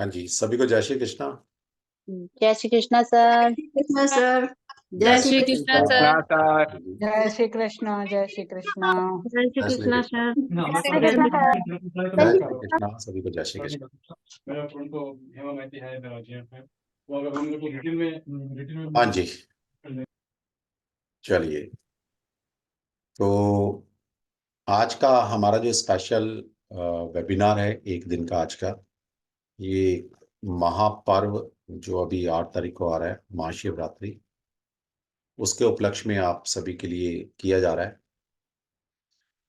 हाँ जी, सभी को जय श्री कृष्णा। जय श्री कृष्णा सर। कृष्णा सर। जय श्री कृष्णा सर। जय श्री कृष्ण। जय श्री कृष्ण। जय श्री कृष्णा सर। जय श्री कृष्णा सर। जय श्री कृष्णा, सभी को जय श्री कृष्णा। हाँ जी, चलिए। तो आज का हमारा जो स्पेशल वेबिनार है, एक दिन का आज का, ये महापर्व जो अभी 8 तारीख को आ रहा है, महाशिवरात्रि, उसके उपलक्ष्य में आप सभी के लिए किया जा रहा है।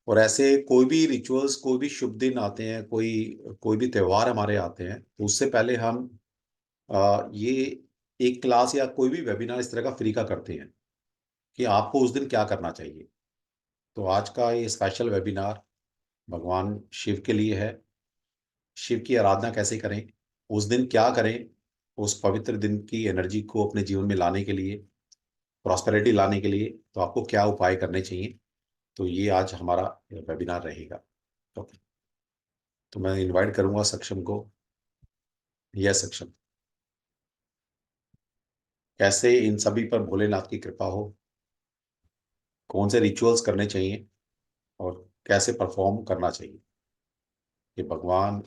और ऐसे कोई भी रिचुअल्स, कोई भी शुभ दिन आते हैं, कोई भी त्योहार हमारे आते हैं, तो उससे पहले हम ये एक क्लास या कोई भी वेबिनार इस तरह का फ्री का करते हैं कि आपको उस दिन क्या करना चाहिए। तो आज का ये स्पेशल वेबिनार भगवान शिव के लिए है। शिव की आराधना कैसे करें, उस दिन क्या करें, उस पवित्र दिन की एनर्जी को अपने जीवन में लाने के लिए, प्रॉस्पेरिटी लाने के लिए, तो आपको क्या उपाय करने चाहिए। तो ये आज हमारा वेबिनार रहेगा। ओके, तो मैं इनवाइट करूंगा सक्षम को। यह सक्षम, कैसे इन सभी पर भोलेनाथ की कृपा हो, कौन से रिचुअल्स करने चाहिए और कैसे परफॉर्म करना चाहिए, ये भगवान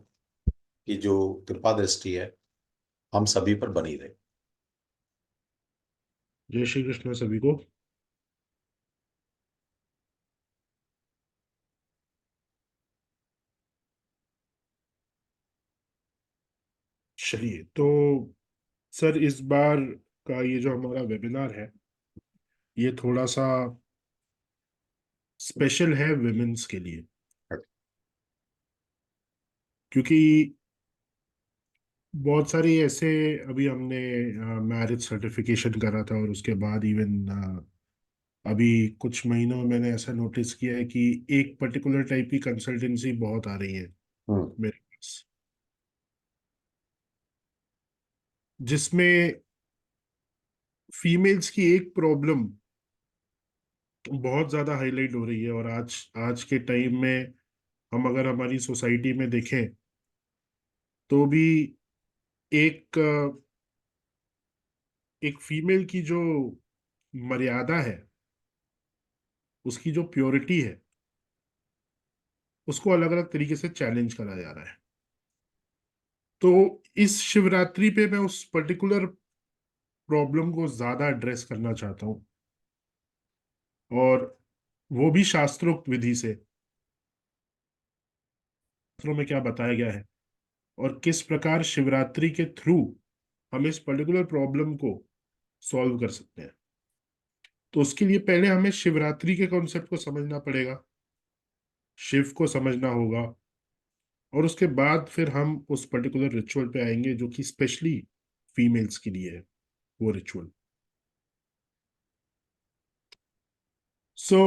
की जो कृपा दृष्टि है हम सभी पर बनी रहे। जय श्री कृष्ण सभी को। चलिए, तो सर इस बार का ये जो हमारा वेबिनार है, ये थोड़ा सा स्पेशल है विमेंस के लिए, क्योंकि बहुत सारी ऐसे, अभी हमने मैरिज सर्टिफिकेशन करा था और उसके बाद इवन अभी कुछ महीनों में मैंने ऐसा नोटिस किया है कि एक पर्टिकुलर टाइप की कंसल्टेंसी बहुत आ रही है मेरे पास, जिसमें फीमेल्स की एक प्रॉब्लम बहुत ज्यादा हाईलाइट हो रही है। और आज आज के टाइम में हम अगर हमारी सोसाइटी में देखें तो भी एक एक फीमेल की जो मर्यादा है, उसकी जो प्योरिटी है, उसको अलग अलग तरीके से चैलेंज करा जा रहा है। तो इस शिवरात्रि पे मैं उस पर्टिकुलर प्रॉब्लम को ज्यादा एड्रेस करना चाहता हूँ, और वो भी शास्त्रोक्त विधि से। शास्त्रों में क्या बताया गया है और किस प्रकार शिवरात्रि के थ्रू हम इस पर्टिकुलर प्रॉब्लम को सॉल्व कर सकते हैं। तो उसके लिए पहले हमें शिवरात्रि के कॉन्सेप्ट को समझना पड़ेगा, शिव को समझना होगा, और उसके बाद फिर हम उस पर्टिकुलर रिचुअल पे आएंगे जो कि स्पेशली फीमेल्स के लिए है, वो रिचुअल। सो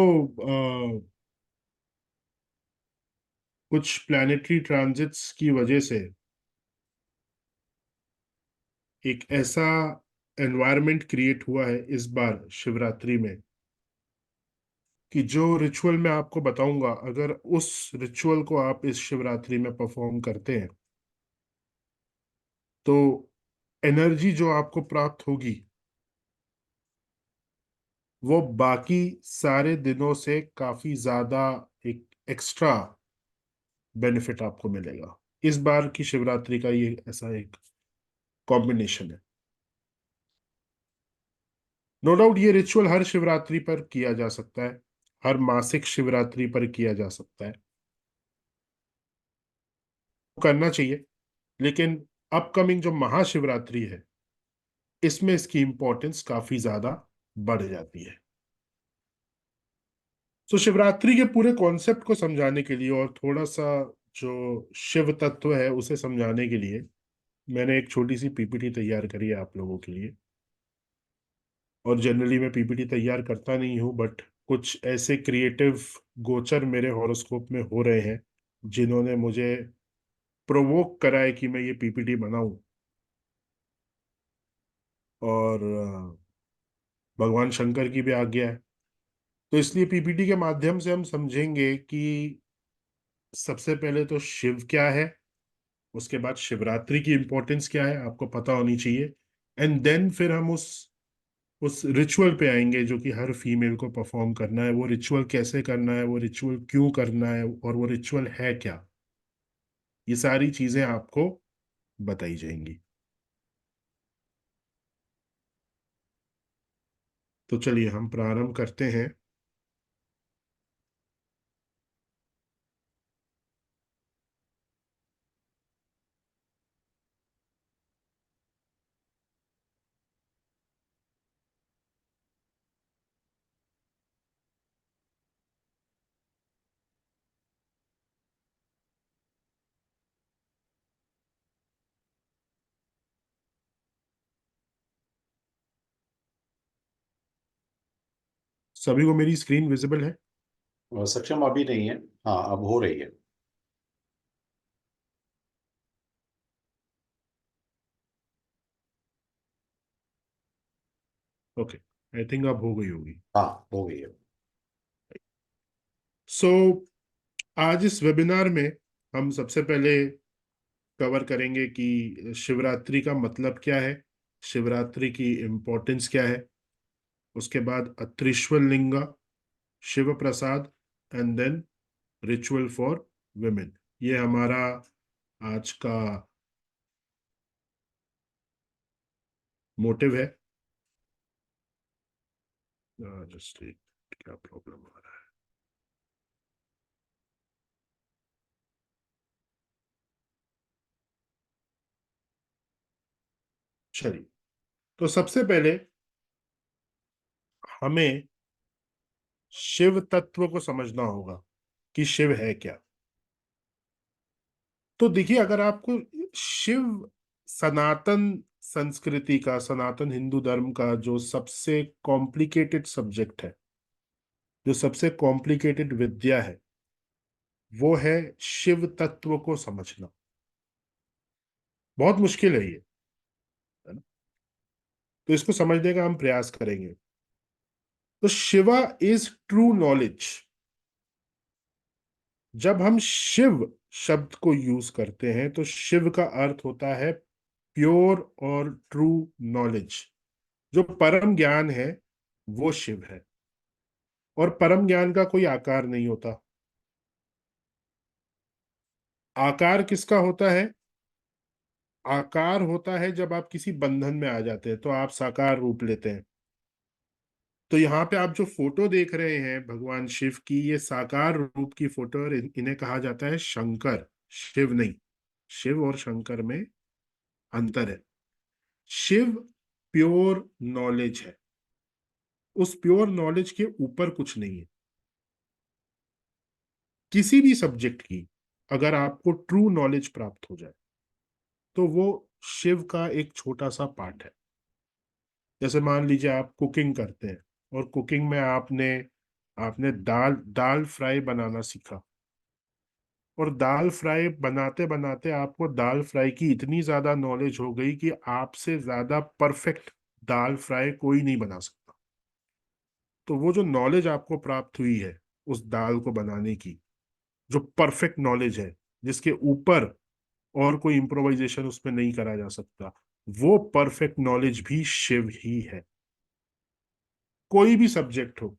कुछ प्लैनेटरी ट्रांजिट्स की वजह से एक ऐसा एनवायरनमेंट क्रिएट हुआ है इस बार शिवरात्रि में कि जो रिचुअल मैं आपको बताऊंगा, अगर उस रिचुअल को आप इस शिवरात्रि में परफॉर्म करते हैं तो एनर्जी जो आपको प्राप्त होगी वो बाकी सारे दिनों से काफी ज्यादा एक एक्स्ट्रा बेनिफिट आपको मिलेगा। इस बार की शिवरात्रि का ये ऐसा एक कॉम्बिनेशन है। नो डाउट ये रिचुअल हर शिवरात्रि पर किया जा सकता है, हर मासिक शिवरात्रि पर किया जा सकता है, करना चाहिए। लेकिन अपकमिंग जो महाशिवरात्रि है, इसमें इसकी इंपॉर्टेंस काफी ज्यादा बढ़ जाती है। तो शिवरात्रि के पूरे कॉन्सेप्ट को समझाने के लिए और थोड़ा सा जो शिव तत्व है उसे समझाने के लिए मैंने एक छोटी सी पीपीटी तैयार करी है आप लोगों के लिए। और जनरली मैं पीपीटी तैयार करता नहीं हूँ, बट कुछ ऐसे क्रिएटिव गोचर मेरे हॉरोस्कोप में हो रहे हैं जिन्होंने मुझे प्रोवोक करा है कि मैं ये पीपीटी बनाऊं। और भगवान शंकर की भी आज्ञा है, तो इसलिए पीपीटी के माध्यम से हम समझेंगे कि सबसे पहले तो शिव क्या है, उसके बाद शिवरात्रि की इंपॉर्टेंस क्या है आपको पता होनी चाहिए, एंड देन फिर हम उस रिचुअल पे आएंगे जो कि हर फीमेल को परफॉर्म करना है। वो रिचुअल कैसे करना है, वो रिचुअल क्यों करना है, और वो रिचुअल है क्या, ये सारी चीजें आपको बताई जाएंगी। तो चलिए हम प्रारंभ करते हैं। सभी को मेरी स्क्रीन विजिबल है? सक्षम अभी नहीं है। हाँ, अब हो रही है। ओके, आई थिंक अब हो गई होगी। हाँ, हो गई है। सो आज इस वेबिनार में हम सबसे पहले कवर करेंगे कि शिवरात्रि का मतलब क्या है, शिवरात्रि की इम्पोर्टेंस क्या है। उसके बाद Atrishwal linga, Shiva prasad, and then ritual for women. ये हमारा आज का मोटिव है। जस्ट क्या प्रॉब्लम आ रहा है? चलिए, तो सबसे पहले हमें शिव तत्व को समझना होगा कि शिव है क्या। तो देखिए, अगर आपको शिव सनातन संस्कृति का, सनातन हिंदू धर्म का जो सबसे कॉम्प्लिकेटेड सब्जेक्ट है, जो सबसे कॉम्प्लिकेटेड विद्या है, वो है शिव तत्व को समझना। बहुत मुश्किल है ये, है ना? तो इसको समझने का हम प्रयास करेंगे। तो शिवा इज ट्रू नॉलेज। जब हम शिव शब्द को यूज करते हैं तो शिव का अर्थ होता है प्योर और ट्रू नॉलेज। जो परम ज्ञान है वो शिव है, और परम ज्ञान का कोई आकार नहीं होता। आकार किसका होता है? आकार होता है जब आप किसी बंधन में आ जाते हैं तो आप साकार रूप लेते हैं। तो यहाँ पे आप जो फोटो देख रहे हैं भगवान शिव की, ये साकार रूप की फोटो, और इन्हें कहा जाता है शंकर, शिव नहीं। शिव और शंकर में अंतर है। शिव प्योर नॉलेज है, उस प्योर नॉलेज के ऊपर कुछ नहीं है। किसी भी सब्जेक्ट की अगर आपको ट्रू नॉलेज प्राप्त हो जाए तो वो शिव का एक छोटा सा पार्ट है। जैसे मान लीजिए आप कुकिंग करते हैं, और कुकिंग में आपने आपने दाल दाल फ्राई बनाना सीखा, और दाल फ्राई बनाते बनाते आपको दाल फ्राई की इतनी ज्यादा नॉलेज हो गई कि आपसे ज्यादा परफेक्ट दाल फ्राई कोई नहीं बना सकता। तो वो जो नॉलेज आपको प्राप्त हुई है उस दाल को बनाने की, जो परफेक्ट नॉलेज है, जिसके ऊपर और कोई इम्प्रोवाइजेशन उसमें नहीं करा जा सकता, वो परफेक्ट नॉलेज भी शिव ही है। कोई भी सब्जेक्ट हो,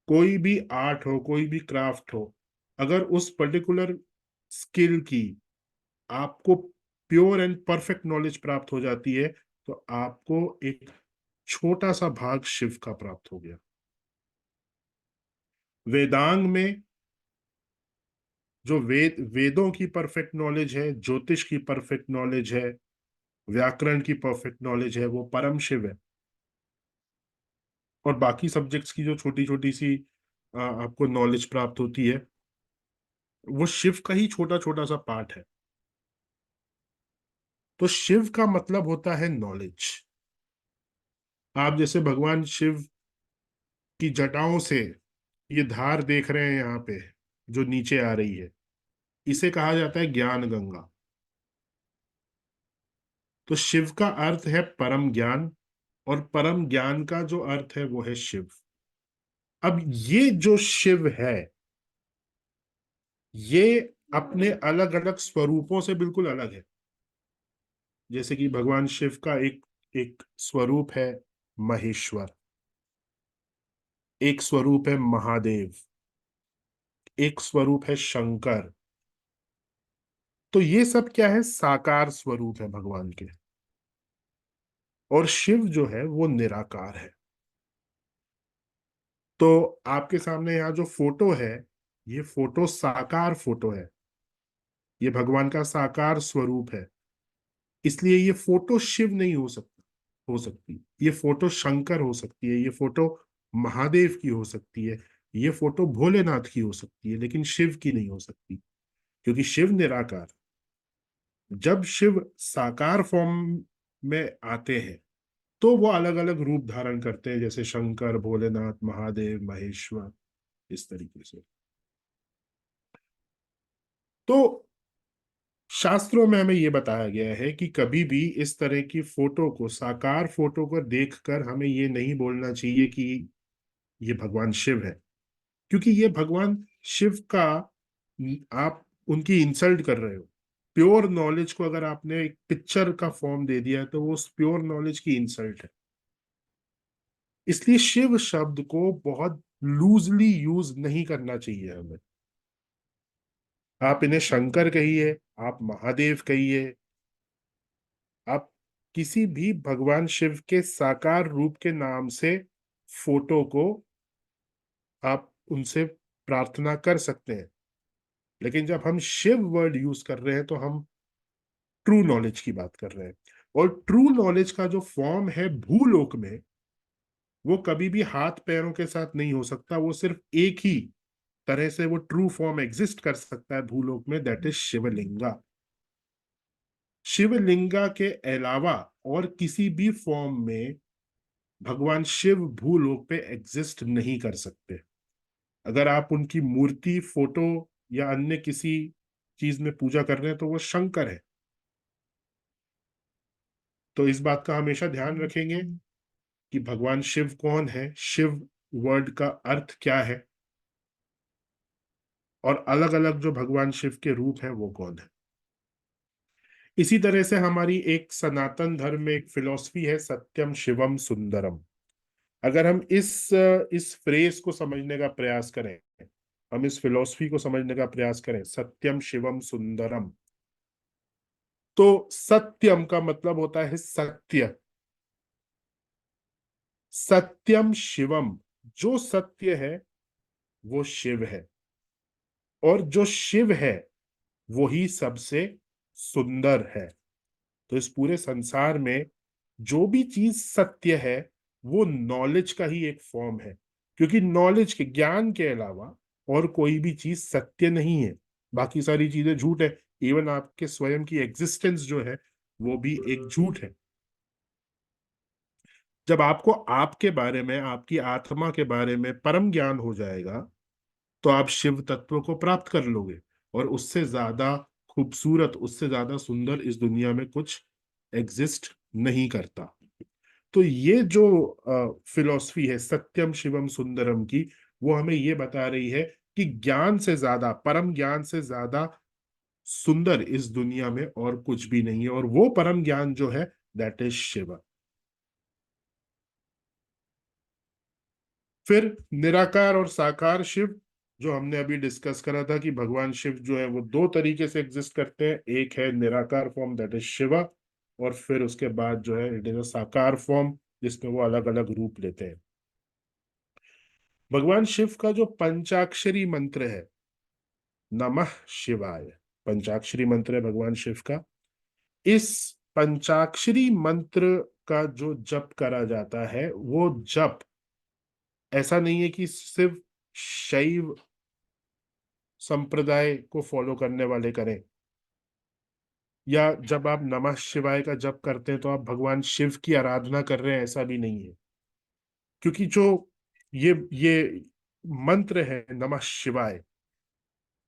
कोई भी आर्ट हो, कोई भी क्राफ्ट हो, अगर उस पर्टिकुलर स्किल की आपको प्योर एंड परफेक्ट नॉलेज प्राप्त हो जाती है तो आपको एक छोटा सा भाग शिव का प्राप्त हो गया। वेदांग में जो वेदों की परफेक्ट नॉलेज है, ज्योतिष की परफेक्ट नॉलेज है, व्याकरण की परफेक्ट नॉलेज है, वो परम शिव है। और बाकी सब्जेक्ट्स की जो छोटी छोटी सी आपको नॉलेज प्राप्त होती है, वो शिव का ही छोटा छोटा सा पार्ट है। तो शिव का मतलब होता है नॉलेज। आप जैसे भगवान शिव की जटाओं से ये धार देख रहे हैं यहाँ पे जो नीचे आ रही है, इसे कहा जाता है ज्ञान गंगा। तो शिव का अर्थ है परम ज्ञान, और परम ज्ञान का जो अर्थ है वो है शिव। अब ये जो शिव है, ये अपने अलग अलग स्वरूपों से बिल्कुल अलग है। जैसे कि भगवान शिव का एक एक स्वरूप है महेश्वर, एक स्वरूप है महादेव, एक स्वरूप है शंकर। तो ये सब क्या है, साकार स्वरूप है भगवान के। और शिव जो है वो निराकार है। तो आपके सामने यहाँ जो फोटो है, ये फोटो साकार फोटो है, ये भगवान का साकार स्वरूप है। इसलिए ये फोटो शिव नहीं हो सकती, ये फोटो शंकर हो सकती है, ये फोटो महादेव की हो सकती है, ये फोटो भोलेनाथ की हो सकती है, लेकिन शिव की नहीं हो सकती, क्योंकि शिव निराकार। जब शिव साकार फॉर्म में आते हैं तो वो अलग अलग रूप धारण करते हैं, जैसे शंकर, भोलेनाथ, महादेव, महेश्वर, इस तरीके से। तो शास्त्रों में हमें यह बताया गया है कि कभी भी इस तरह की फोटो को, साकार फोटो को देखकर हमें ये नहीं बोलना चाहिए कि ये भगवान शिव है, क्योंकि ये भगवान शिव का आप उनकी इंसल्ट कर रहे हो। प्योर नॉलेज को अगर आपने एक पिक्चर का फॉर्म दे दिया है तो वो उस प्योर नॉलेज की इंसल्ट है। इसलिए शिव शब्द को बहुत लूजली यूज नहीं करना चाहिए हमें। आप इन्हें शंकर कहिए, आप महादेव कहिए, आप किसी भी भगवान शिव के साकार रूप के नाम से फोटो को आप उनसे प्रार्थना कर सकते हैं। लेकिन जब हम शिव वर्ड यूज कर रहे हैं तो हम ट्रू नॉलेज की बात कर रहे हैं। और ट्रू नॉलेज का जो फॉर्म है भूलोक में, वो कभी भी हाथ पैरों के साथ नहीं हो सकता। वो सिर्फ एक ही तरह से वो ट्रू फॉर्म एग्जिस्ट कर सकता है भूलोक में, दैट इज शिवलिंगा। शिवलिंगा के अलावा और किसी भी फॉर्म में भगवान शिव भूलोक पे एग्जिस्ट नहीं कर सकते। अगर आप उनकी मूर्ति, फोटो या अन्य किसी चीज में पूजा कर रहे हैं तो वो शंकर है। तो इस बात का हमेशा ध्यान रखेंगे कि भगवान शिव कौन है, शिव वर्ड का अर्थ क्या है, और अलग अलग जो भगवान शिव के रूप हैं वो कौन है। इसी तरह से हमारी एक सनातन धर्म में एक फिलॉसफी है, सत्यम शिवम सुंदरम। अगर हम इस फ्रेज को समझने का प्रयास करें, हम इस फिलॉसफी को समझने का प्रयास करें, सत्यम शिवम सुंदरम, तो सत्यम का मतलब होता है सत्य। सत्यम शिवम, जो सत्य है वो शिव है, और जो शिव है वही सबसे सुंदर है। तो इस पूरे संसार में जो भी चीज सत्य है वो नॉलेज का ही एक फॉर्म है, क्योंकि नॉलेज के, ज्ञान के अलावा और कोई भी चीज सत्य नहीं है। बाकी सारी चीजें झूठ है। इवन आपके स्वयं की एग्जिस्टेंस जो है वो भी एक झूठ है। जब आपको आपके बारे में, आपकी आत्मा के बारे में परम ज्ञान हो जाएगा तो आप शिव तत्व को प्राप्त कर लोगे, और उससे ज्यादा खूबसूरत, उससे ज्यादा सुंदर इस दुनिया में कुछ एग्जिस्ट नहीं करता। तो ये जो फिलॉसफी है सत्यम शिवम सुंदरम की, वो हमें ये बता रही है कि ज्ञान से ज्यादा, परम ज्ञान से ज्यादा सुंदर इस दुनिया में और कुछ भी नहीं है, और वो परम ज्ञान जो है दैट इज शिव। फिर निराकार और साकार शिव, जो हमने अभी डिस्कस करा था कि भगवान शिव जो है वो दो तरीके से एग्जिस्ट करते हैं। एक है निराकार फॉर्म दैट इज शिवा, और फिर उसके बाद जो है इट इज अ साकार फॉर्म जिसमें वो अलग अलग रूप लेते हैं। भगवान शिव का जो पंचाक्षरी मंत्र है, नमः शिवाय, पंचाक्षरी मंत्र है भगवान शिव का। इस पंचाक्षरी मंत्र का जो जप करा जाता है, वो जप ऐसा नहीं है कि सिर्फ शैव संप्रदाय को फॉलो करने वाले करें, या जब आप नमः शिवाय का जप करते हैं तो आप भगवान शिव की आराधना कर रहे हैं, ऐसा भी नहीं है। क्योंकि जो ये मंत्र है नमः शिवाय,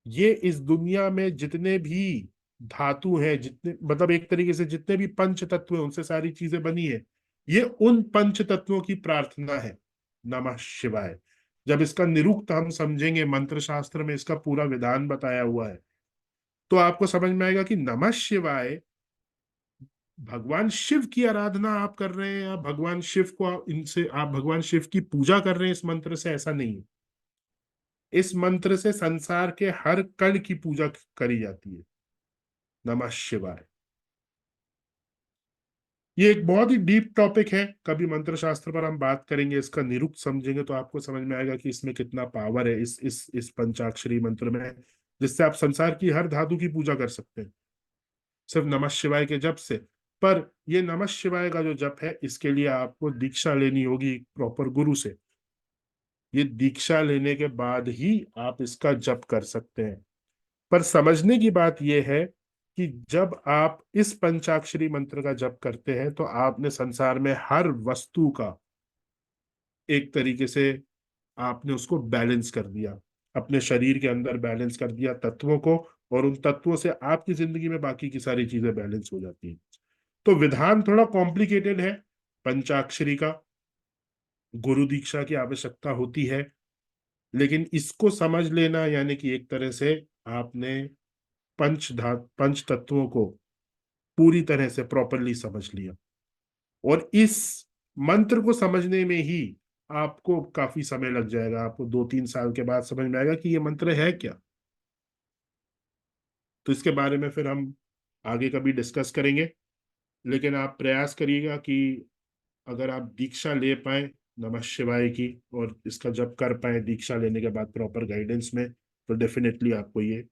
ये इस दुनिया में जितने भी धातु हैं, जितने, मतलब एक तरीके से जितने भी पंच तत्व हैं उनसे सारी चीजें बनी है। ये उन पंच तत्वों की प्रार्थना है, नमः शिवाय। जब इसका निरुक्त हम समझेंगे, मंत्र शास्त्र में इसका पूरा विधान बताया हुआ है तो आपको समझ में आएगा कि नमः शिवाय भगवान शिव की आराधना आप कर रहे हैं, या भगवान शिव को इनसे आप भगवान शिव की पूजा कर रहे हैं इस मंत्र से, ऐसा नहीं है। इस मंत्र से संसार के हर कण की पूजा करी जाती है। नमः शिवाय। ये एक बहुत ही डीप टॉपिक है, कभी मंत्र शास्त्र पर हम बात करेंगे, इसका निरुक्त समझेंगे तो आपको समझ में आएगा कि इसमें कितना पावर है इस पंचाक्षरी मंत्र में, जिससे आप संसार की हर धातु की पूजा कर सकते हैं सिर्फ नमः शिवाय के जप से। पर ये नमः शिवाय का जो जप है, इसके लिए आपको दीक्षा लेनी होगी प्रॉपर गुरु से। ये दीक्षा लेने के बाद ही आप इसका जप कर सकते हैं। पर समझने की बात यह है कि जब आप इस पंचाक्षरी मंत्र का जप करते हैं तो आपने संसार में हर वस्तु का एक तरीके से आपने उसको बैलेंस कर दिया, अपने शरीर के अंदर बैलेंस कर दिया तत्वों को, और उन तत्वों से आपकी जिंदगी में बाकी की सारी चीजें बैलेंस हो जाती हैं। तो विधान थोड़ा कॉम्प्लिकेटेड है पंचाक्षरी का, गुरु दीक्षा की आवश्यकता होती है, लेकिन इसको समझ लेना यानी कि एक तरह से आपने पंच तत्वों को पूरी तरह से प्रॉपरली समझ लिया। और इस मंत्र को समझने में ही आपको काफी समय लग जाएगा, आपको 2-3 साल के बाद समझ में आएगा कि ये मंत्र है क्या। तो इसके बारे में फिर हम आगे कभी डिस्कस करेंगे, लेकिन आप प्रयास करिएगा कि अगर आप दीक्षा ले पाए नमः शिवाय की और इसका जप कर पाए दीक्षा लेने के बाद प्रॉपर गाइडेंस में, तो डेफिनेटली आपको ये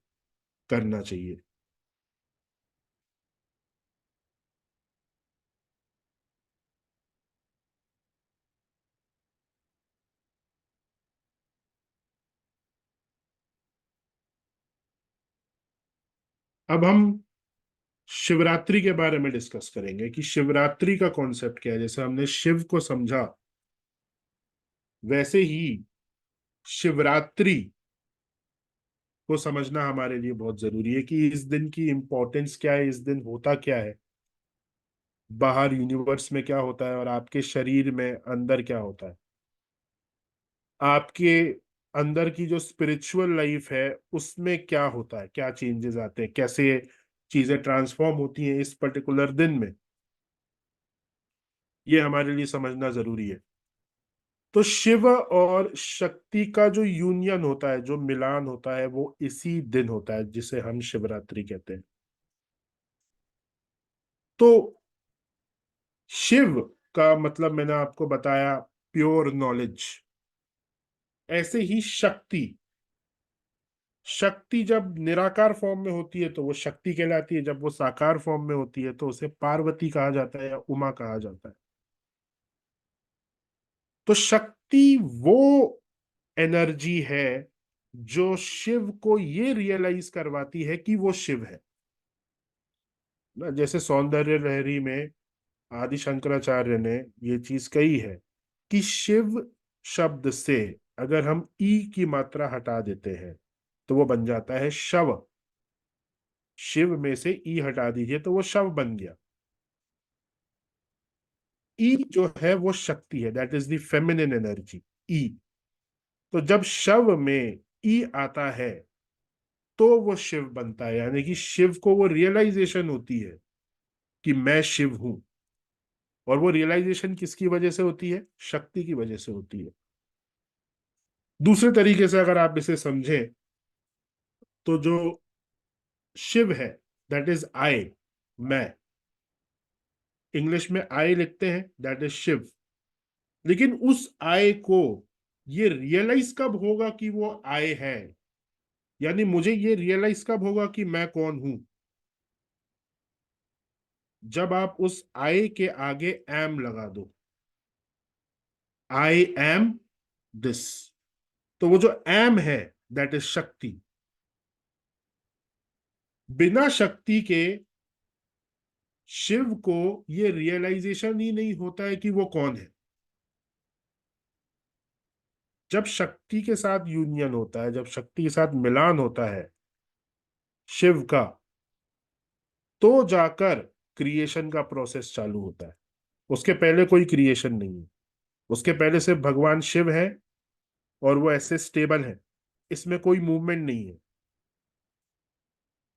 करना चाहिए। अब हम शिवरात्रि के बारे में डिस्कस करेंगे कि शिवरात्रि का कॉन्सेप्ट क्या है। जैसे हमने शिव को समझा, वैसे ही शिवरात्रि को समझना हमारे लिए बहुत जरूरी है कि इस दिन की इंपॉर्टेंस क्या है, इस दिन होता क्या है, बाहर यूनिवर्स में क्या होता है और आपके शरीर में अंदर क्या होता है, आपके अंदर की जो स्पिरिचुअल लाइफ है उसमें क्या होता है, क्या चेंजेस आते हैं, कैसे चीजें ट्रांसफॉर्म होती हैं इस पर्टिकुलर दिन में, ये हमारे लिए समझना जरूरी है। तो शिव और शक्ति का जो यूनियन होता है, जो मिलान होता है, वो इसी दिन होता है जिसे हम शिवरात्रि कहते हैं। तो शिव का मतलब मैंने आपको बताया प्योर नॉलेज। ऐसे ही शक्ति, शक्ति जब निराकार फॉर्म में होती है तो वो शक्ति कहलाती है, जब वो साकार फॉर्म में होती है तो उसे पार्वती कहा जाता है या उमा कहा जाता है। तो शक्ति वो एनर्जी है जो शिव को ये रियलाइज करवाती है कि वो शिव है ना। जैसे सौंदर्य लहरी में आदि शंकराचार्य ने ये चीज कही है कि शिव शब्द से अगर हम ई की मात्रा हटा देते हैं तो वो बन जाता है शव। शिव में से ई हटा दीजिए तो वो शव बन गया। ई जो है वो शक्ति है, that is the feminine energy, ई। तो जब शव में ई आता है तो वो शिव बनता है, यानी कि शिव को वो रियलाइजेशन होती है कि मैं शिव हूं। और वो रियलाइजेशन किसकी वजह से होती है? शक्ति की वजह से होती है। दूसरे तरीके से अगर आप इसे समझें तो जो शिव है दैट इज आई, मैं। इंग्लिश में आई लिखते हैं, दैट इज शिव। लेकिन उस आई को ये रियलाइज कब होगा कि वो आई है, यानी मुझे ये रियलाइज कब होगा कि मैं कौन हूं? जब आप उस आई के आगे एम लगा दो, आई एम दिस। तो वो जो एम है दैट इज शक्ति। बिना शक्ति के शिव को ये रियलाइजेशन ही नहीं होता है कि वो कौन है। जब शक्ति के साथ यूनियन होता है, जब शक्ति के साथ मिलान होता है शिव का, तो जाकर क्रिएशन का प्रोसेस चालू होता है। उसके पहले कोई क्रिएशन नहीं है। उसके पहले सिर्फ भगवान शिव है और वो ऐसे स्टेबल है, इसमें कोई मूवमेंट नहीं है।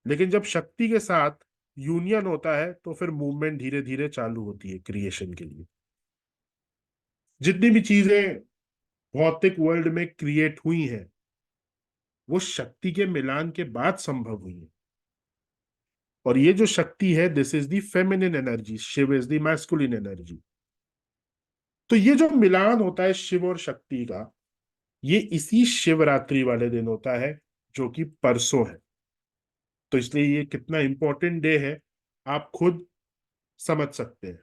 लेकिन जब शक्ति के साथ यूनियन होता है तो फिर मूवमेंट धीरे धीरे चालू होती है क्रिएशन के लिए। जितनी भी चीजें भौतिक वर्ल्ड में क्रिएट हुई हैं वो शक्ति के मिलान के बाद संभव हुई है। और ये जो शक्ति है, this is the feminine energy, Shiva is the masculine energy. तो ये जो मिलान होता है शिव और शक्ति का, ये इसी शिवरात्रि वाले दिन होता है जो कि परसों है। तो इसलिए ये कितना इंपॉर्टेंट डे है आप खुद समझ सकते हैं।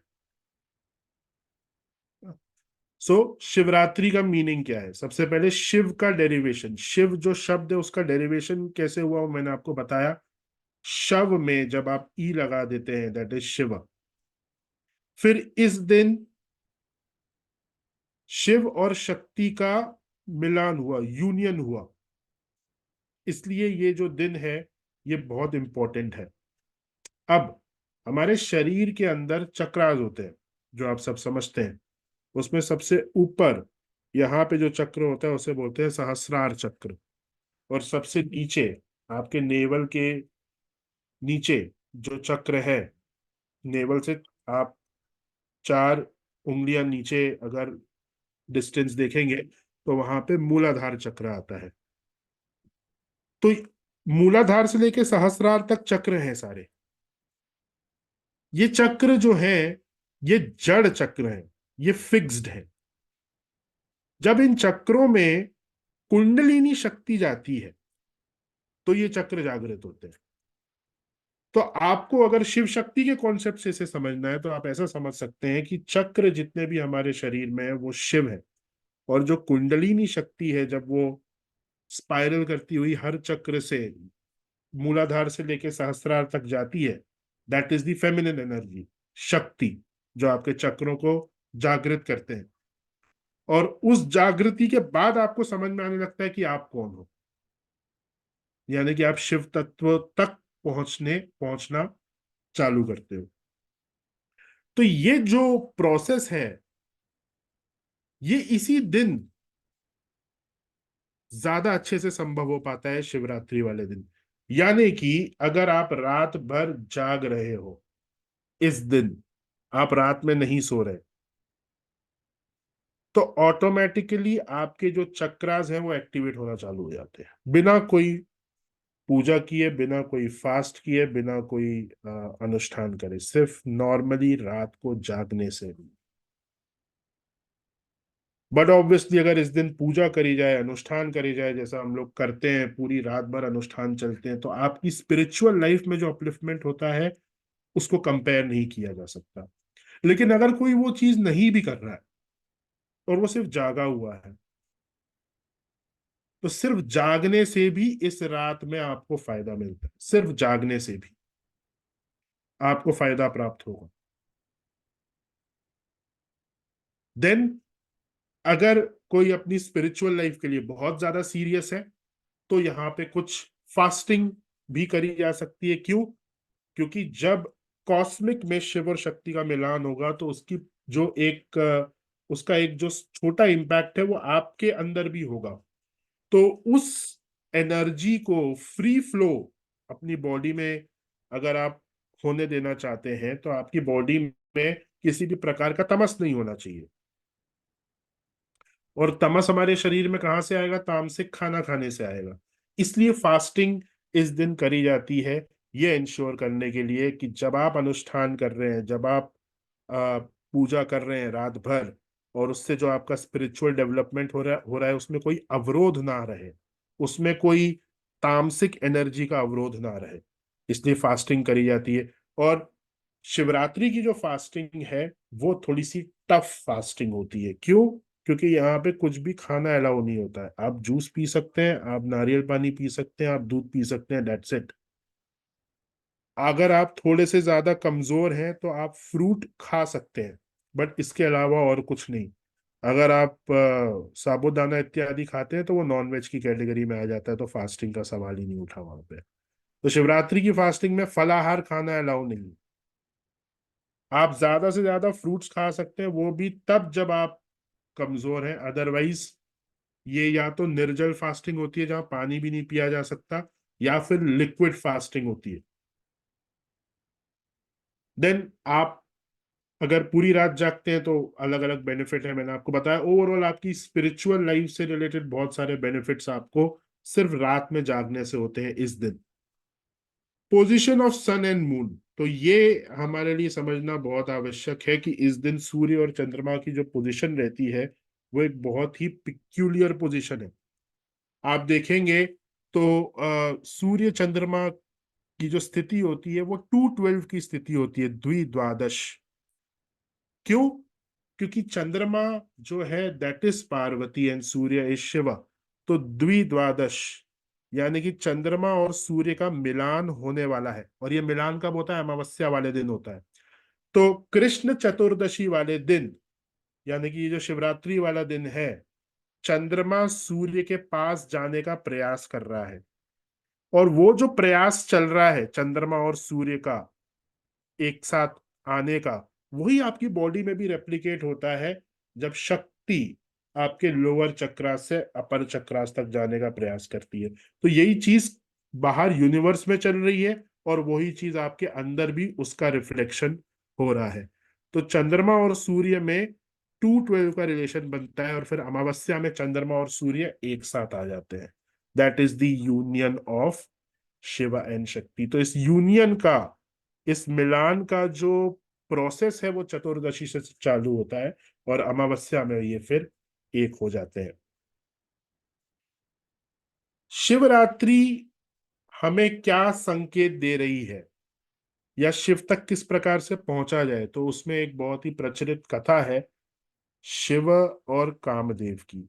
शिवरात्रि का मीनिंग क्या है? सबसे पहले शिव का डेरिवेशन, शिव जो शब्द है उसका डेरिवेशन कैसे हुआ वो मैंने आपको बताया। शव में जब आप ई लगा देते हैं दैट इज शिव। फिर इस दिन शिव और शक्ति का मिलान हुआ, यूनियन हुआ, इसलिए ये जो दिन है ये बहुत इंपॉर्टेंट है। अब हमारे शरीर के अंदर चक्रास होते हैं जो आप सब समझते हैं। उसमें सबसे ऊपर यहाँ पे जो चक्र होता है उसे बोलते हैं सहस्रार चक्र। और सबसे नीचे आपके नेवल के नीचे जो चक्र है, नेवल से आप 4 उंगलियां नीचे अगर डिस्टेंस देखेंगे तो वहां पे मूलाधार चक्र आता है। तो मूलाधार से लेके सहस्रार तक चक्र हैं सारे। ये चक्र जो है ये जड़ चक्र है, ये फिक्स्ड है। जब इन चक्रों में कुंडलिनी शक्ति जाती है तो ये चक्र जागृत होते हैं। तो आपको अगर शिव शक्ति के कॉन्सेप्ट से इसे समझना है तो आप ऐसा समझ सकते हैं कि चक्र जितने भी हमारे शरीर में है वो शिव है। और जो कुंडलिनी शक्ति है जब वो स्पाइरल करती हुई हर चक्र से मूलाधार से लेके सहस्रार तक जाती है, that is the feminine energy, शक्ति जो आपके चक्रों को जागृत करते हैं। और उस जागृति के बाद आपको समझ में आने लगता है कि आप कौन हो, यानी कि आप शिव तत्व तक पहुंचना चालू करते हो। तो ये जो प्रोसेस है ये इसी दिन ज्यादा अच्छे से संभव हो पाता है, शिवरात्रि वाले दिन। यानी कि अगर आप रात भर जाग रहे हो, इस दिन आप रात में नहीं सो रहे, तो ऑटोमेटिकली आपके जो चक्रास हैं वो एक्टिवेट होना चालू हो जाते हैं, बिना कोई पूजा किए, बिना कोई फास्ट किए, बिना कोई अनुष्ठान करे, सिर्फ नॉर्मली रात को जागने से भी। बट ऑब्वियसली अगर इस दिन पूजा करी जाए, अनुष्ठान करी जाए, जैसा हम लोग करते हैं, पूरी रात भर अनुष्ठान चलते हैं, तो आपकी स्पिरिचुअल लाइफ में जो अपलिफ्टमेंट होता है उसको कंपेयर नहीं किया जा सकता। लेकिन अगर कोई वो चीज नहीं भी कर रहा है और वो सिर्फ जागा हुआ है, तो सिर्फ जागने से भी इस रात में आपको फायदा मिलता है। सिर्फ जागने से भी आपको फायदा प्राप्त होगा। देन अगर कोई अपनी स्पिरिचुअल लाइफ के लिए बहुत ज्यादा सीरियस है तो यहाँ पे कुछ फास्टिंग भी करी जा सकती है। क्यों? क्योंकि जब कॉस्मिक में शिव और शक्ति का मिलान होगा तो उसकी जो एक उसका एक जो छोटा इम्पैक्ट है वो आपके अंदर भी होगा। तो उस एनर्जी को फ्री फ्लो अपनी बॉडी में अगर आप होने देना चाहते हैं तो आपकी बॉडी में किसी भी प्रकार का तमस नहीं होना चाहिए। और तमस हमारे शरीर में कहां से आएगा? तामसिक खाना खाने से आएगा। इसलिए फास्टिंग इस दिन करी जाती है, ये इंश्योर करने के लिए कि जब आप अनुष्ठान कर रहे हैं, जब आप पूजा कर रहे हैं रात भर, और उससे जो आपका स्पिरिचुअल डेवलपमेंट हो रहा है उसमें कोई अवरोध ना रहे, उसमें कोई तामसिक एनर्जी का अवरोध ना रहे, इसलिए फास्टिंग करी जाती है। और शिवरात्रि की जो फास्टिंग है वो थोड़ी सी टफ फास्टिंग होती है। क्यों? क्योंकि यहाँ पे कुछ भी खाना अलाउ नहीं होता है। आप जूस पी सकते हैं, आप नारियल पानी पी सकते हैं, आप दूध पी सकते हैं, दैट्स इट। अगर आप थोड़े से ज्यादा कमजोर हैं तो आप फ्रूट खा सकते हैं, बट इसके अलावा और कुछ नहीं। अगर आप साबूदाना इत्यादि खाते हैं तो वो नॉनवेज की कैटेगरी में आ जाता है, तो फास्टिंग का सवाल ही नहीं उठा वहां पे। तो शिवरात्रि की फास्टिंग में फलाहार खाना अलाउ नहीं। आप ज्यादा से ज्यादा फ्रूट्स खा सकते हैं, वो भी तब जब आप कमजोर हैं। अदरवाइज ये या तो निर्जल फास्टिंग होती है जहां पानी भी नहीं पिया जा सकता, या फिर लिक्विड फास्टिंग होती है। देन आप अगर पूरी रात जागते हैं तो अलग अलग बेनिफिट है, मैंने आपको बताया। ओवरऑल आपकी स्पिरिचुअल लाइफ से रिलेटेड बहुत सारे बेनिफिट्स आपको सिर्फ रात में जागने से होते हैं इस दिन। Position of sun and moon, तो ये हमारे लिए समझना बहुत आवश्यक है कि इस दिन सूर्य और चंद्रमा की जो पोजीशन रहती है वो एक बहुत ही पिक्यूलियर पोजीशन है। आप देखेंगे तो सूर्य चंद्रमा की जो स्थिति होती है वो 212 की स्थिति होती है, द्विद्वादश। क्यों? क्योंकि चंद्रमा जो है that is Parvati and Surya is Shiva. तो द्विद्वादश यानी कि चंद्रमा और सूर्य का मिलान होने वाला है, और ये मिलान कब होता है? अमावस्या वाले दिन होता है। तो कृष्ण चतुर्दशी वाले दिन, यानी कि ये जो शिवरात्रि वाला दिन है, चंद्रमा सूर्य के पास जाने का प्रयास कर रहा है, और वो जो प्रयास चल रहा है चंद्रमा और सूर्य का एक साथ आने का, वही आपकी बॉडी में भी रेप्लिकेट होता है जब शक्ति आपके लोअर चक्रास से अपर चक्रास तक जाने का प्रयास करती है। तो यही चीज बाहर यूनिवर्स में चल रही है, और वही चीज आपके अंदर भी उसका रिफ्लेक्शन हो रहा है। तो चंद्रमा और सूर्य में 212 का रिलेशन बनता है, और फिर अमावस्या में चंद्रमा और सूर्य एक साथ आ जाते हैं। That is the union of Shiva and शक्ति। तो इस यूनियन का, इस मिलान का जो प्रोसेस है वो चतुर्दशी से चालू होता है, और अमावस्या में ये फिर एक हो जाते हैं। शिवरात्रि हमें क्या संकेत दे रही है, या शिव तक किस प्रकार से पहुंचा जाए? तो उसमें एक बहुत ही प्रचलित कथा है शिव और कामदेव की।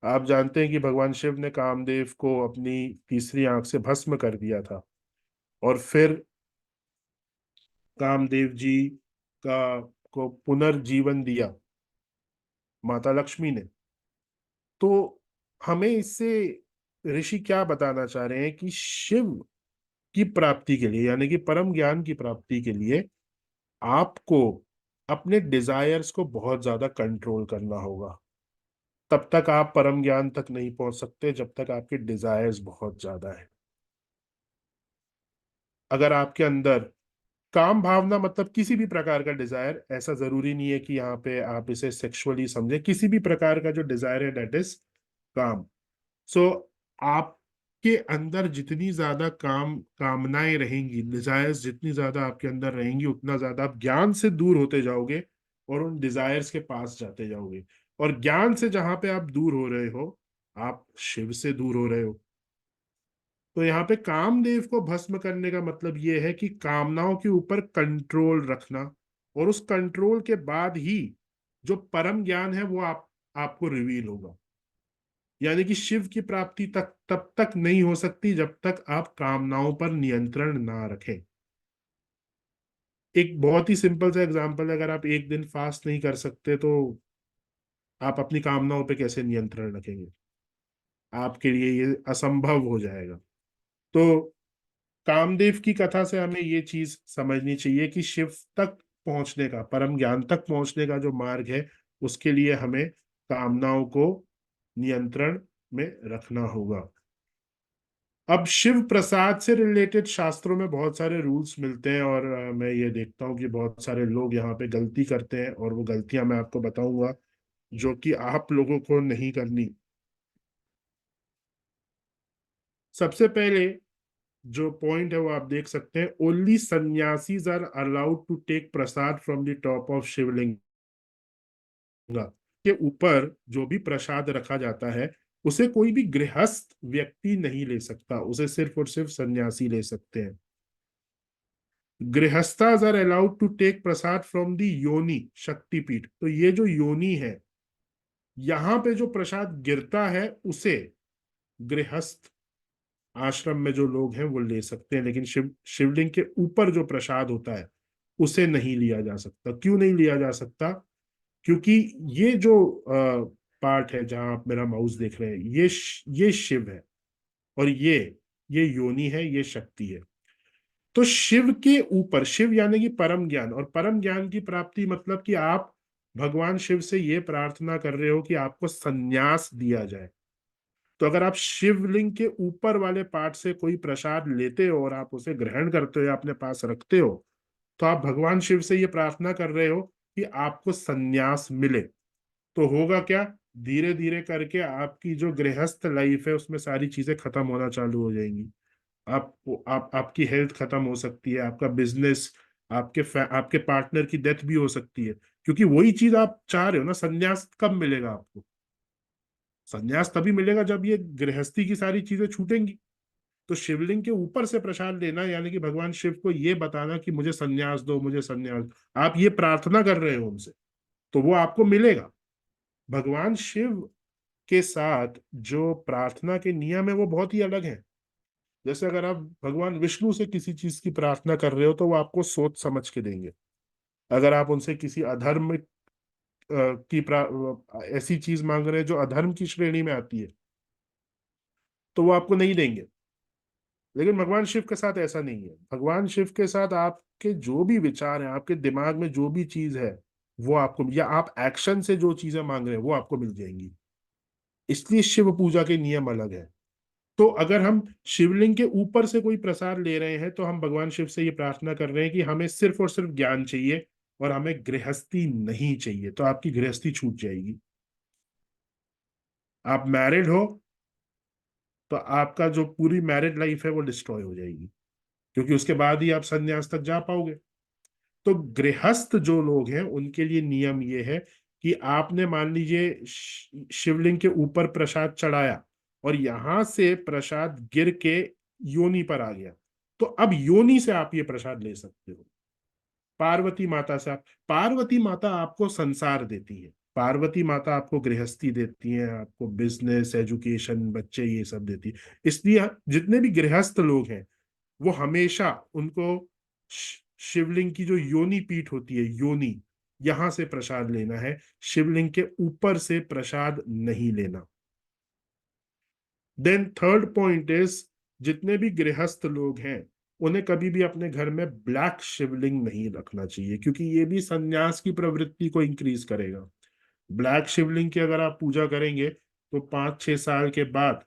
आप जानते हैं कि भगवान शिव ने कामदेव को अपनी तीसरी आंख से भस्म कर दिया था, और फिर कामदेव जी का को पुनर्जीवन दिया माता लक्ष्मी ने। तो हमें इससे ऋषि क्या बताना चाह रहे हैं कि शिव की प्राप्ति के लिए, यानी कि परम ज्ञान की प्राप्ति के लिए, आपको अपने डिजायर्स को बहुत ज्यादा कंट्रोल करना होगा। तब तक आप परम ज्ञान तक नहीं पहुंच सकते जब तक आपके डिजायर्स बहुत ज्यादा है। अगर आपके अंदर काम भावना, मतलब किसी भी प्रकार का डिजायर, ऐसा जरूरी नहीं है कि यहाँ पे आप इसे सेक्सुअली समझे, किसी भी प्रकार का जो डिजायर है दैट इज काम। सो आपके अंदर जितनी ज्यादा कामनाएं रहेंगी, डिजायर्स जितनी ज्यादा आपके अंदर रहेंगी, उतना ज्यादा आप ज्ञान से दूर होते जाओगे और उन डिजायर्स के पास जाते जाओगे। और ज्ञान से जहां पे आप दूर हो रहे हो, आप शिव से दूर हो रहे हो। तो यहाँ पे कामदेव को भस्म करने का मतलब ये है कि कामनाओं के ऊपर कंट्रोल रखना, और उस कंट्रोल के बाद ही जो परम ज्ञान है वो आपको रिवील होगा। यानी कि शिव की प्राप्ति तब तक नहीं हो सकती जब तक आप कामनाओं पर नियंत्रण ना रखें। एक बहुत ही सिंपल सा एग्जांपल है, अगर आप एक दिन फास्ट नहीं कर सकते तो आप अपनी कामनाओं पे कैसे नियंत्रण रखेंगे? आपके लिए ये असंभव हो जाएगा। तो कामदेव की कथा से हमें ये चीज समझनी चाहिए कि शिव तक पहुंचने का, परम ज्ञान तक पहुंचने का जो मार्ग है, उसके लिए हमें कामनाओं को नियंत्रण में रखना होगा। अब शिव प्रसाद से रिलेटेड शास्त्रों में बहुत सारे रूल्स मिलते हैं, और मैं ये देखता हूँ कि बहुत सारे लोग यहाँ पे गलती करते हैं, और वो गलतियां मैं आपको बताऊंगा जो कि आप लोगों को नहीं करनी। सबसे पहले जो पॉइंट है वो आप देख सकते हैं, only sanyasis are allowed to take prasad from the top of Shivling. के ऊपर जो भी प्रसाद रखा जाता है उसे कोई भी गृहस्थ व्यक्ति नहीं ले सकता, उसे सिर्फ और सिर्फ सन्यासी ले सकते हैं। Grihasthas are allowed to take prasad from the yoni Shaktipeeth. तो ये जो योनि है, यहां पे जो प्रसाद गिरता है उसे गृहस्थ आश्रम में जो लोग हैं वो ले सकते हैं, लेकिन शिवलिंग के ऊपर जो प्रसाद होता है उसे नहीं लिया जा सकता। क्यों नहीं लिया जा सकता? क्योंकि ये जो पार्ट है जहां आप मेरा माउस देख रहे हैं, ये शिव है, और ये योनि है, ये शक्ति है। तो शिव के ऊपर, शिव यानी कि परम ज्ञान, और परम ज्ञान की प्राप्ति मतलब कि आप भगवान शिव से ये प्रार्थना कर रहे हो कि आपको संन्यास दिया जाए। तो अगर आप शिवलिंग के ऊपर वाले पार्ट से कोई प्रसाद लेते हो और आप उसे ग्रहण करते हो या अपने पास रखते हो, तो आप भगवान शिव से ये प्रार्थना कर रहे हो कि आपको संन्यास मिले। तो होगा क्या, धीरे धीरे करके आपकी जो गृहस्थ लाइफ है उसमें सारी चीजें खत्म होना चालू हो जाएंगी। आपकी हेल्थ खत्म हो सकती है, आपका बिजनेस, आपके पार्टनर की डेथ भी हो सकती है, क्योंकि वही चीज आप चाह रहे हो ना। संन्यास कब मिलेगा आपको? संन्यास तभी मिलेगा जब ये गृहस्थी की सारी चीजें छूटेंगी। तो शिवलिंग के ऊपर से प्रसाद लेना यानी कि भगवान शिव को ये बताना कि मुझे संन्यास दो, मुझे संन्यास दो। आप ये प्रार्थना कर रहे हो उनसे, तो वो आपको मिलेगा। भगवान शिव के साथ जो प्रार्थना के नियम है वो बहुत ही अलग है। जैसे अगर आप भगवान विष्णु से किसी चीज की प्रार्थना कर रहे हो तो वो आपको सोच समझ के देंगे। अगर आप उनसे किसी अधर्म ऐसी चीज मांग रहे हैं जो अधर्म की श्रेणी में आती है, तो वो आपको नहीं देंगे। लेकिन भगवान शिव के साथ ऐसा नहीं है। भगवान शिव के साथ आपके जो भी विचार हैं, आपके दिमाग में जो भी चीज है, वो आपको, या आप एक्शन से जो चीजें मांग रहे हैं वो आपको मिल जाएंगी। इसलिए शिव पूजा के नियम अलग है। तो अगर हम शिवलिंग के ऊपर से कोई प्रसाद ले रहे हैं तो हम भगवान शिव से ये प्रार्थना कर रहे हैं कि हमें सिर्फ और सिर्फ ज्ञान चाहिए और हमें गृहस्थी नहीं चाहिए। तो आपकी गृहस्थी छूट जाएगी। आप मैरिड हो तो आपका जो पूरी मैरिड लाइफ है वो डिस्ट्रॉय हो जाएगी, क्योंकि उसके बाद ही आप संन्यास तक जा पाओगे। तो गृहस्थ जो लोग हैं उनके लिए नियम ये है कि आपने मान लीजिए शिवलिंग के ऊपर प्रसाद चढ़ाया और यहां से प्रसाद गिर के योनि पर आ गया, तो अब योनि से आप ये प्रसाद ले सकते हो। पार्वती माता से आप, पार्वती माता आपको संसार देती है, पार्वती माता आपको गृहस्थी देती है, आपको बिजनेस, एजुकेशन, बच्चे, ये सब देती है। इसलिए जितने भी गृहस्थ लोग हैं वो हमेशा उनको शिवलिंग की जो योनि पीठ होती है, योनि, यहां से प्रसाद लेना है। शिवलिंग के ऊपर से प्रसाद नहीं लेना। देन थर्ड पॉइंट इज, जितने भी गृहस्थ लोग हैं उन्हें कभी भी अपने घर में ब्लैक शिवलिंग नहीं रखना चाहिए, क्योंकि ये भी संन्यास की प्रवृत्ति को इंक्रीज करेगा। ब्लैक शिवलिंग की अगर आप पूजा करेंगे तो 5-6 साल के बाद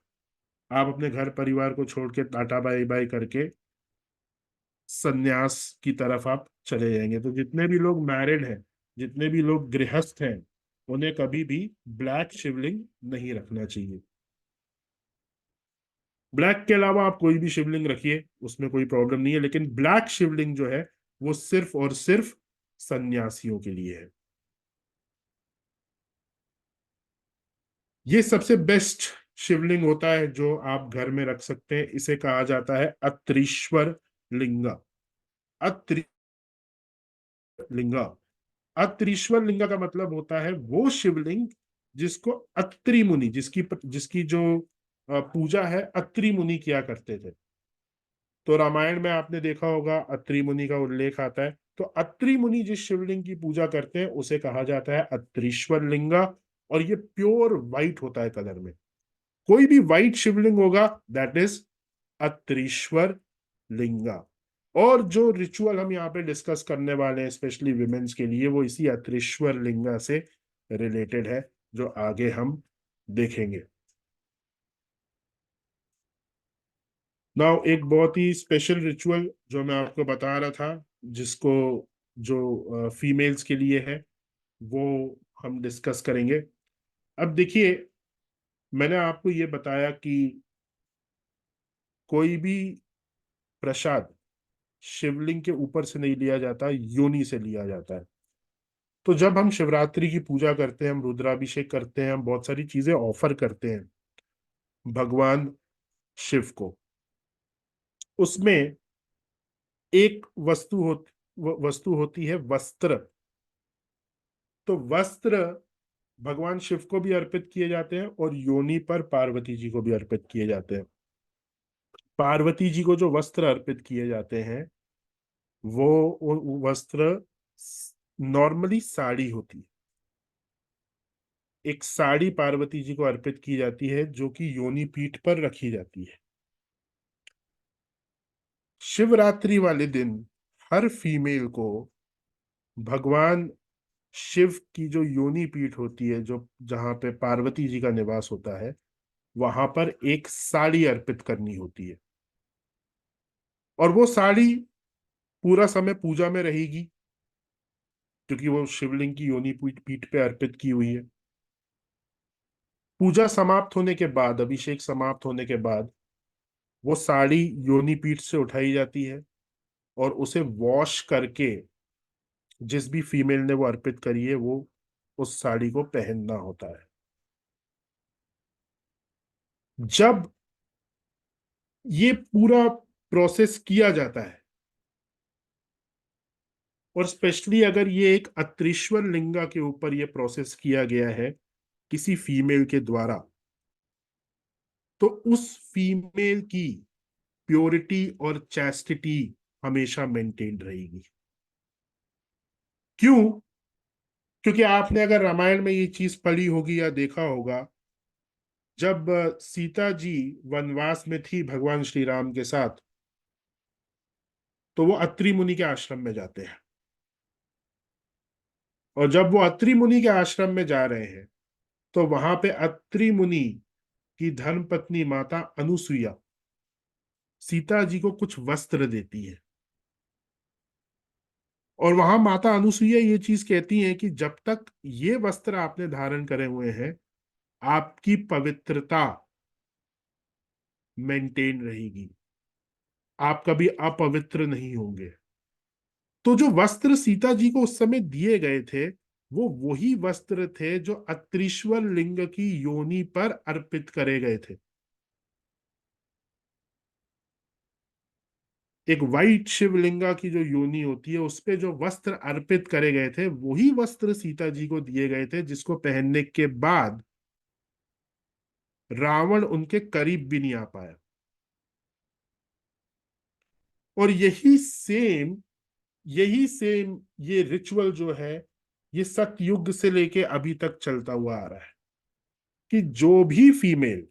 आप अपने घर परिवार को छोड़ के टाटा बाय बाय करके संन्यास की तरफ आप चले जाएंगे। तो जितने भी लोग मैरिड हैं, जितने भी लोग गृहस्थ हैं, उन्हें कभी भी ब्लैक शिवलिंग नहीं रखना चाहिए। ब्लैक के अलावा आप कोई भी शिवलिंग रखिए, उसमें कोई प्रॉब्लम नहीं है, लेकिन ब्लैक शिवलिंग जो है वो सिर्फ और सिर्फ सन्यासियों के लिए है। ये सबसे बेस्ट शिवलिंग होता है जो आप घर में रख सकते हैं। इसे कहा जाता है अत्रीश्वर लिंगा। लिंगा, अत्रीश्वर लिंगा का मतलब होता है वो शिवलिंग जिसको अत्रि मुनि, जिसकी जिसकी जो पूजा है अत्रि मुनि किया करते थे। तो रामायण में आपने देखा होगा अत्रि मुनि का उल्लेख आता है। तो अत्रि मुनि जिस शिवलिंग की पूजा करते हैं उसे कहा जाता है अत्रीश्वर लिंगा। और ये प्योर व्हाइट होता है कलर में। कोई भी व्हाइट शिवलिंग होगा दैट इज अत्रीश्वर लिंगा। और जो रिचुअल हम यहाँ पे डिस्कस करने वाले हैं स्पेशली विमेन्स के लिए, वो इसी अत्रीश्वर लिंगा से रिलेटेड है, जो आगे हम देखेंगे। नाउ एक बहुत ही स्पेशल रिचुअल जो मैं आपको बता रहा था, जिसको जो फीमेल्स के लिए है, वो हम डिस्कस करेंगे। अब देखिए, मैंने आपको ये बताया कि कोई भी प्रसाद शिवलिंग के ऊपर से नहीं लिया जाता, योनि से लिया जाता है। तो जब हम शिवरात्रि की पूजा करते हैं, हम रुद्राभिषेक करते हैं, हम बहुत सारी चीजें ऑफर करते हैं भगवान शिव को, उसमें एक वस्तु होती है वस्त्र। तो वस्त्र भगवान शिव को भी अर्पित किए जाते हैं और योनि पर पार्वती जी को भी अर्पित किए जाते हैं। पार्वती जी को जो वस्त्र अर्पित किए जाते हैं वो वस्त्र नॉर्मली साड़ी होती है। एक साड़ी पार्वती जी को अर्पित की जाती है जो कि योनि पीठ पर रखी जाती है। शिवरात्रि वाले दिन हर फीमेल को भगवान शिव की जो योनि पीठ होती है, जो जहां पे पार्वती जी का निवास होता है, वहां पर एक साड़ी अर्पित करनी होती है, और वो साड़ी पूरा समय पूजा में रहेगी, क्योंकि वो शिवलिंग की योनि पीठ पीठ पे अर्पित की हुई है। पूजा समाप्त होने के बाद, अभिषेक समाप्त होने के बाद, वो साड़ी योनि पीठ से उठाई जाती है और उसे वॉश करके जिस भी फीमेल ने वो अर्पित करी है वो उस साड़ी को पहनना होता है। जब ये पूरा प्रोसेस किया जाता है, और स्पेशली अगर ये एक अत्रिश्वर लिंगा के ऊपर ये प्रोसेस किया गया है किसी फीमेल के द्वारा, तो उस फीमेल की प्योरिटी और चैस्टिटी हमेशा मेंटेन रहेगी। क्यों? क्योंकि आपने अगर रामायण में ये चीज पढ़ी होगी या देखा होगा, जब सीता जी वनवास में थी भगवान श्री राम के साथ, तो वो अत्रि मुनि के आश्रम में जाते हैं, और जब वो अत्रि मुनि के आश्रम में जा रहे हैं तो वहां पे अत्रि मुनि की धर्मपत्नी माता अनुसुईया सीता जी को कुछ वस्त्र देती है, और वहां माता अनुसुईया ये चीज कहती हैं कि जब तक ये वस्त्र आपने धारण करे हुए हैं, आपकी पवित्रता मेंटेन रहेगी, आप कभी अपवित्र नहीं होंगे। तो जो वस्त्र सीता जी को उस समय दिए गए थे, वो वही वस्त्र थे जो अत्रिश्वर लिंग की योनि पर अर्पित करे गए थे। एक वाइट शिवलिंगा की जो योनि होती है, उस पे जो वस्त्र अर्पित करे गए थे, वही वस्त्र सीता जी को दिए गए थे, जिसको पहनने के बाद रावण उनके करीब भी नहीं आ पाया। और यही सेम ये रिचुअल जो है, ये सतयुग से लेके अभी तक चलता हुआ आ रहा है, कि जो भी फीमेल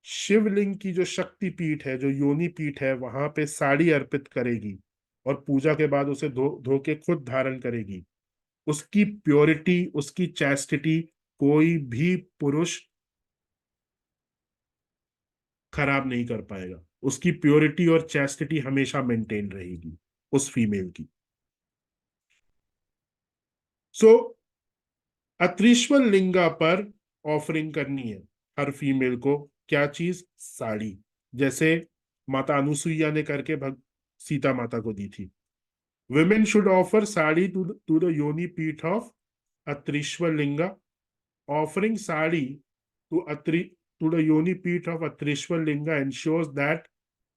शिवलिंग की जो शक्ति पीठ है, जो योनि पीठ है, वहां पे साड़ी अर्पित करेगी और पूजा के बाद उसे धो धो के खुद धारण करेगी, उसकी प्योरिटी, उसकी चैस्टिटी कोई भी पुरुष खराब नहीं कर पाएगा। उसकी प्योरिटी और चैस्टिटी हमेशा मेंटेन रहेगी उस फीमेल की। सो अत्रिश्वर लिंगा पर ऑफरिंग करनी है हर फीमेल को, क्या चीज? साड़ी। जैसे माता अनुसुईया ने करके सीता माता को दी थी। Women should offer sari to the yoni peeth of Atrishwalinga. Offering sari to to the yoni peeth of Atrishwalinga ensures that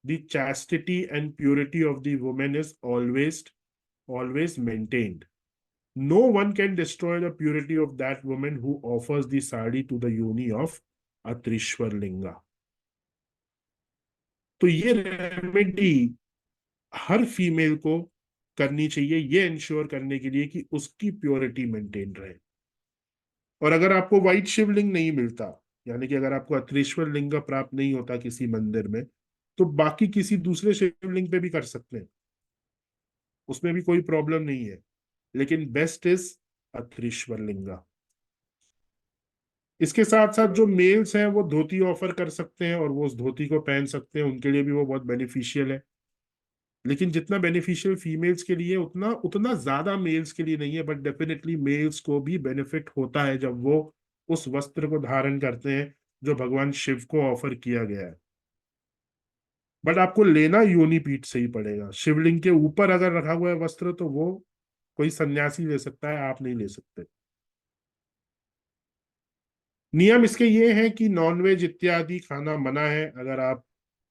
the chastity and purity of the woman is always maintained. No one can destroy the purity of that woman who offers the sari to the yoni of Atrishwalinga. तो ये remedy हर female को करनी चाहिए, ये ensure करने के लिए कि उसकी प्योरिटी मेंटेन रहे। और अगर आपको व्हाइट शिवलिंग नहीं मिलता, यानी कि अगर आपको अत्रेश्वर लिंग प्राप्त नहीं होता किसी मंदिर में, तो बाकी किसी दूसरे शिवलिंग पे भी कर सकते हैं, उसमें भी कोई प्रॉब्लम नहीं है, लेकिन बेस्ट इज अत्रेश्वर लिंगा। इसके साथ साथ जो मेल्स हैं वो धोती ऑफर कर सकते हैं और वो उस धोती को पहन सकते हैं, उनके लिए भी वो बहुत बेनिफिशियल है। लेकिन जितना बेनिफिशियल फीमेल्स के लिए, उतना उतना ज्यादा मेल्स के लिए नहीं है, बट डेफिनेटली मेल्स को भी बेनिफिट होता है जब वो उस वस्त्र को धारण करते हैं जो भगवान शिव को ऑफर किया गया है। बट आपको लेना योनि पीठ से ही पड़ेगा। शिवलिंग के ऊपर अगर रखा हुआ है वस्त्र, तो वो कोई सन्यासी ले सकता है, आप नहीं ले सकते। नियम इसके ये हैं कि नॉनवेज इत्यादि खाना मना है अगर आप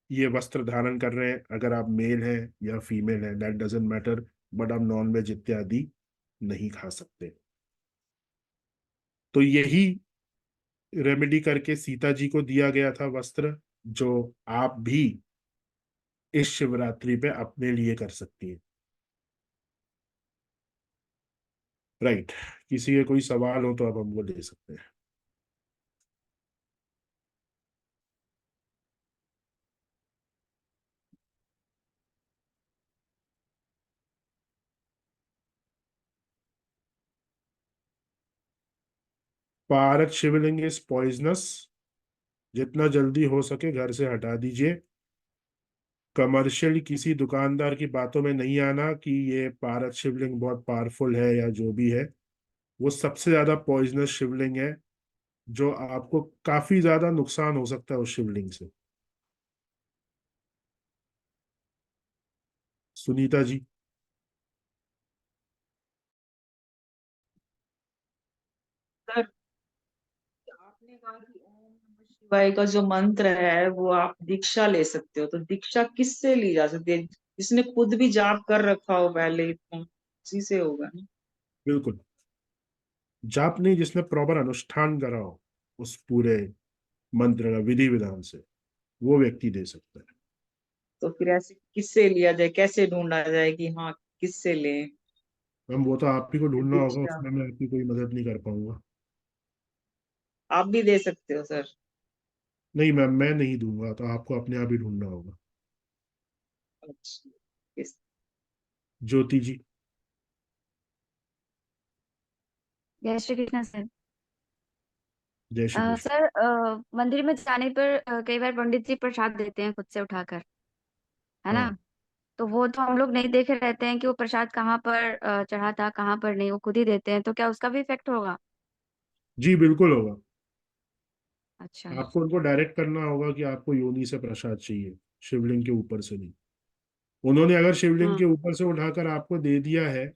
ये वस्त्र धारण कर रहे हैं। अगर आप मेल हैं या फीमेल हैं, दैट डजेंट मैटर, बट आप नॉनवेज इत्यादि नहीं खा सकते। तो यही रेमेडी करके सीता जी को दिया गया था वस्त्र, जो आप भी इस शिवरात्रि पे अपने लिए कर सकती है। राइट। किसी के कोई सवाल हो तो अब हम वो ले सकते हैं। पारक शिवलिंग इज पॉइजनस, जितना जल्दी हो सके घर से हटा दीजिए। कमर्शियल किसी दुकानदार की बातों में नहीं आना कि ये पारक शिवलिंग बहुत पावरफुल है या जो भी है। वो सबसे ज्यादा पॉइजनस शिवलिंग है, जो आपको काफी ज्यादा नुकसान हो सकता है उस शिवलिंग से। सुनीता जी। सर, आपने कहा कि ओम नमः शिवाय का जो मंत्र है वो आप दीक्षा ले सकते हो, तो दीक्षा किससे ली जा सकती है? जिसने खुद भी जाप कर रखा हो पहले, तो उसी से होगा ना? बिल्कुल, जाप नहीं, जिसने प्रॉपर अनुष्ठान करा हो उस पूरे मंत्र का विधि विधान से, वो व्यक्ति दे सकता है। तो फिर ऐसे किससे लिया जाए, कैसे ढूंढा जाए कि हाँ किससे लें? मैम वो तो आप ही को ढूंढना होगा, दीक्षा उसमें मैं आपकी कोई मदद नहीं कर पाऊंगा। आप भी दे सकते हो सर। नहीं मैम, मैं नहीं दूंगा, तो आपको अपने आप ही ढूंढना होगा। अच्छा, ज्योति जी। जय श्री कृष्ण सर। जय श्री कृष्ण। सर, मंदिर में जाने पर कई बार पंडित जी प्रसाद देते हैं खुद से उठाकर, है ना? हाँ तो वो तो हम लोग नहीं देखे रहते हैं कि वो प्रसाद कहाँ पर चढ़ा था, कहाँ पर नहीं, वो खुद ही देते हैं, तो क्या उसका भी इफेक्ट होगा? जी बिल्कुल होगा। अच्छा। आपको उनको डायरेक्ट करना होगा कि आपको योनि से प्रसाद चाहिए, शिवलिंग के ऊपर से नहीं। उन्होंने अगर शिवलिंग के हम्म। ऊपर से उठाकर आपको दे दिया है,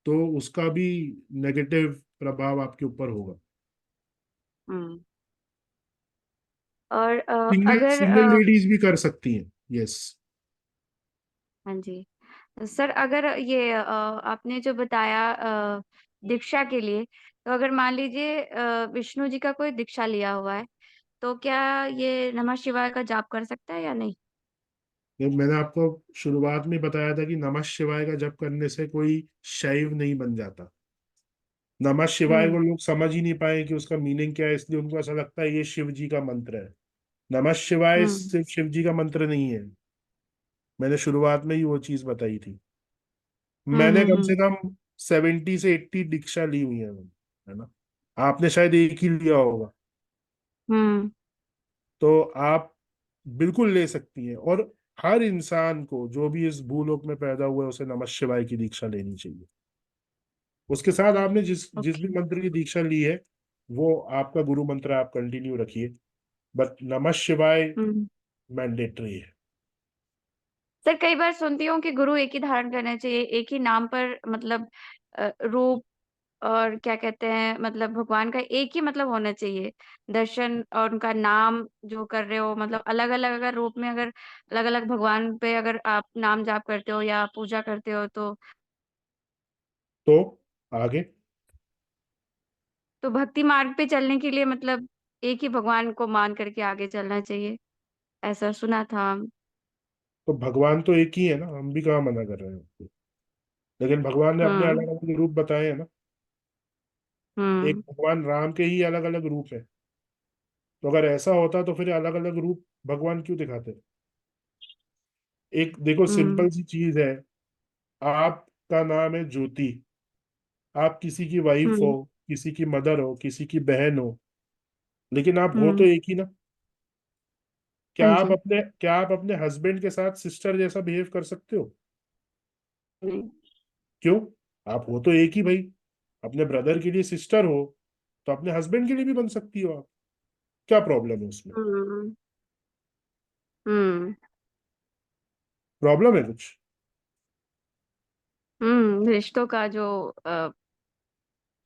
तो उसका भी नेगेटिव प्रभाव आपके ऊपर होगा। हम्म। और सिंगल अगर सिंगल लेडीज भी कर सकती हैं। यस। हाँ जी सर, अगर ये आपने जो बताया दीक्षा के लिए, तो अगर मान लीजिए विष्णु जी का कोई दीक्षा लिया हुआ है, तो क्या ये नमः शिवाय का जाप कर सकता है या नहीं? तो मैंने आपको शुरुआत में बताया था कि नमः शिवाय का जप करने से कोई शैव नहीं बन जाता। नमः शिवाय हम्म। को लोग समझ ही नहीं पाए कि उसका मीनिंग क्या है, इसलिए उनको ऐसा लगता है ये शिव जी का मंत्र है। नमः शिवाय हम्म। सिर्फ शिव जी का मंत्र नहीं है। मैंने शुरुआत में ही वो चीज बताई थी। मैंने कम से हम्म। कम 70 से 80 दीक्षा ली हुई है ना? आपने शायद एक ही लिया होगा। हम्म। तो आप बिल्कुल ले सकती हैं, और हर इंसान को जो भी इस भूलोक में पैदा हुआ है उसे नमः शिवाय की दीक्षा लेनी चाहिए। उसके साथ आपने जिस जिस भी ओके। मंत्र की दीक्षा ली है, वो आपका गुरु मंत्र आप कंटिन्यू रखिए, बट नमः शिवाय हम्म। मैंडेटरी है। सर, कई बार सुनती हूँ कि गुरु एक ही धारण करना चाहिए, एक ही नाम पर, मतलब रूप, और क्या कहते हैं, मतलब भगवान का एक ही मतलब होना चाहिए, दर्शन और उनका नाम जो कर रहे हो, मतलब अलग अलग अगर रूप में, अगर अलग अलग भगवान पे अगर आप नाम जाप करते हो या पूजा करते हो, तो आगे। तो भक्ति मार्ग पे चलने के लिए मतलब एक ही भगवान को मान करके आगे चलना चाहिए, ऐसा सुना था। तो भगवान तो एक ही है ना, हम भी कहाँ मना कर रहे हैं। लेकिन भगवान ने अपने हम्म। अलग अलग रूप बताए हैं ना। एक हम्म। भगवान राम के ही अलग अलग रूप है। तो अगर ऐसा होता तो फिर अलग अलग रूप भगवान क्यों दिखाते? एक देखो, हम्म। सिंपल सी चीज है। आपका नाम है ज्योति, आप किसी की वाइफ हो, हम्म। किसी की मदर हो, किसी की बहन हो, लेकिन आप हो तो हम्म। एक ही ना। हाँ जी। क्या आप अपने हस्बैंड के साथ सिस्टर जैसा बिहेव कर सकते हो? नहीं। क्यों? आप हो तो एक ही भाई। अपने ब्रदर के लिए सिस्टर हो, तो अपने हस्बैंड के लिए भी बन सकती हो आप। क्या प्रॉब्लम है उसमें? हम्म। हम्म। प्रॉब्लम है कुछ? रिश्तों का जो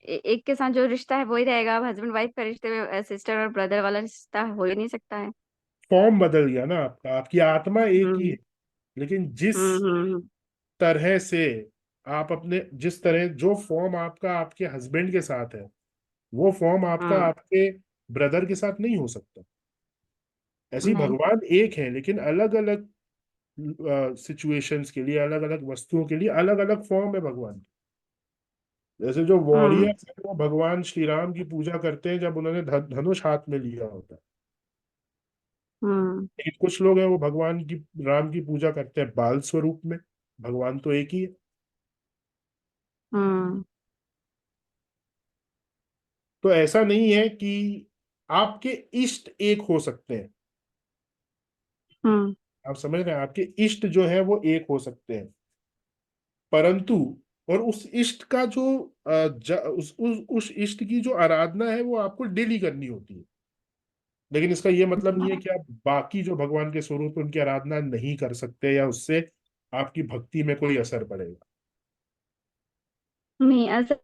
एक के साथ जो रिश्ता है वही रहेगा, हस्बैंड वाइफ का रिश्ते में सिस्टर और ब्रदर वाला रिश्ता हो ही नहीं सकता है। फॉर्म बदल गया ना आपका, आपकी आत्मा एक ही हम्म। है। लेकिन जिस हम्म। हम्म। तरह से आप अपने, जिस तरह जो फॉर्म आपका आपके हस्बैंड के साथ है, वो फॉर्म आपका हम्म। आपके ब्रदर के साथ नहीं हो सकता। ऐसे ही नहीं। भगवान एक है, लेकिन अलग अलग सिचुएशंस के लिए, अलग अलग वस्तुओं के लिए अलग अलग फॉर्म है भगवान की। जैसे जो हम्म। वॉरियर्स है वो भगवान श्री राम की पूजा करते हैं जब उन्होंने धनुष हाथ में लिया होता है। हम्म। लेकिन कुछ लोग हैं वो भगवान की, राम की पूजा करते हैं बाल स्वरूप में। भगवान तो एक ही है। हम्म। तो ऐसा नहीं है कि आपके इष्ट एक हो सकते हैं, हम्म आप समझ रहे हैं, आपके इष्ट जो है वो एक हो सकते हैं, परंतु और उस इष्ट का जो उस इष्ट की जो आराधना है वो आपको डेली करनी होती है। लेकिन इसका ये मतलब नहीं है कि आप बाकी जो भगवान के स्वरूप है उनकी आराधना नहीं कर सकते या उससे आपकी भक्ति में कोई असर पड़ेगा। नहीं, ऐसा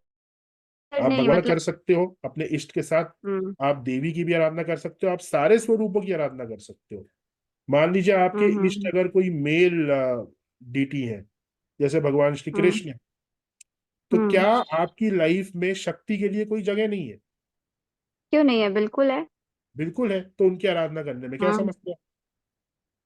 आप नहीं भगवान कर मतलब। सकते हो अपने इष्ट के साथ, हम्म आप देवी की भी आराधना कर सकते हो, आप सारे स्वरूपों की आराधना कर सकते हो। मान लीजिए आपके इष्ट हम्म अगर कोई मेल डीटी है, जैसे भगवान श्री हम्म कृष्ण है, तो हम्म क्या आपकी लाइफ में शक्ति के लिए कोई जगह नहीं है? क्यों नहीं है, बिल्कुल है। बिल्कुल है। तो उनकी आराधना करने में क्या हाँ, समस्या?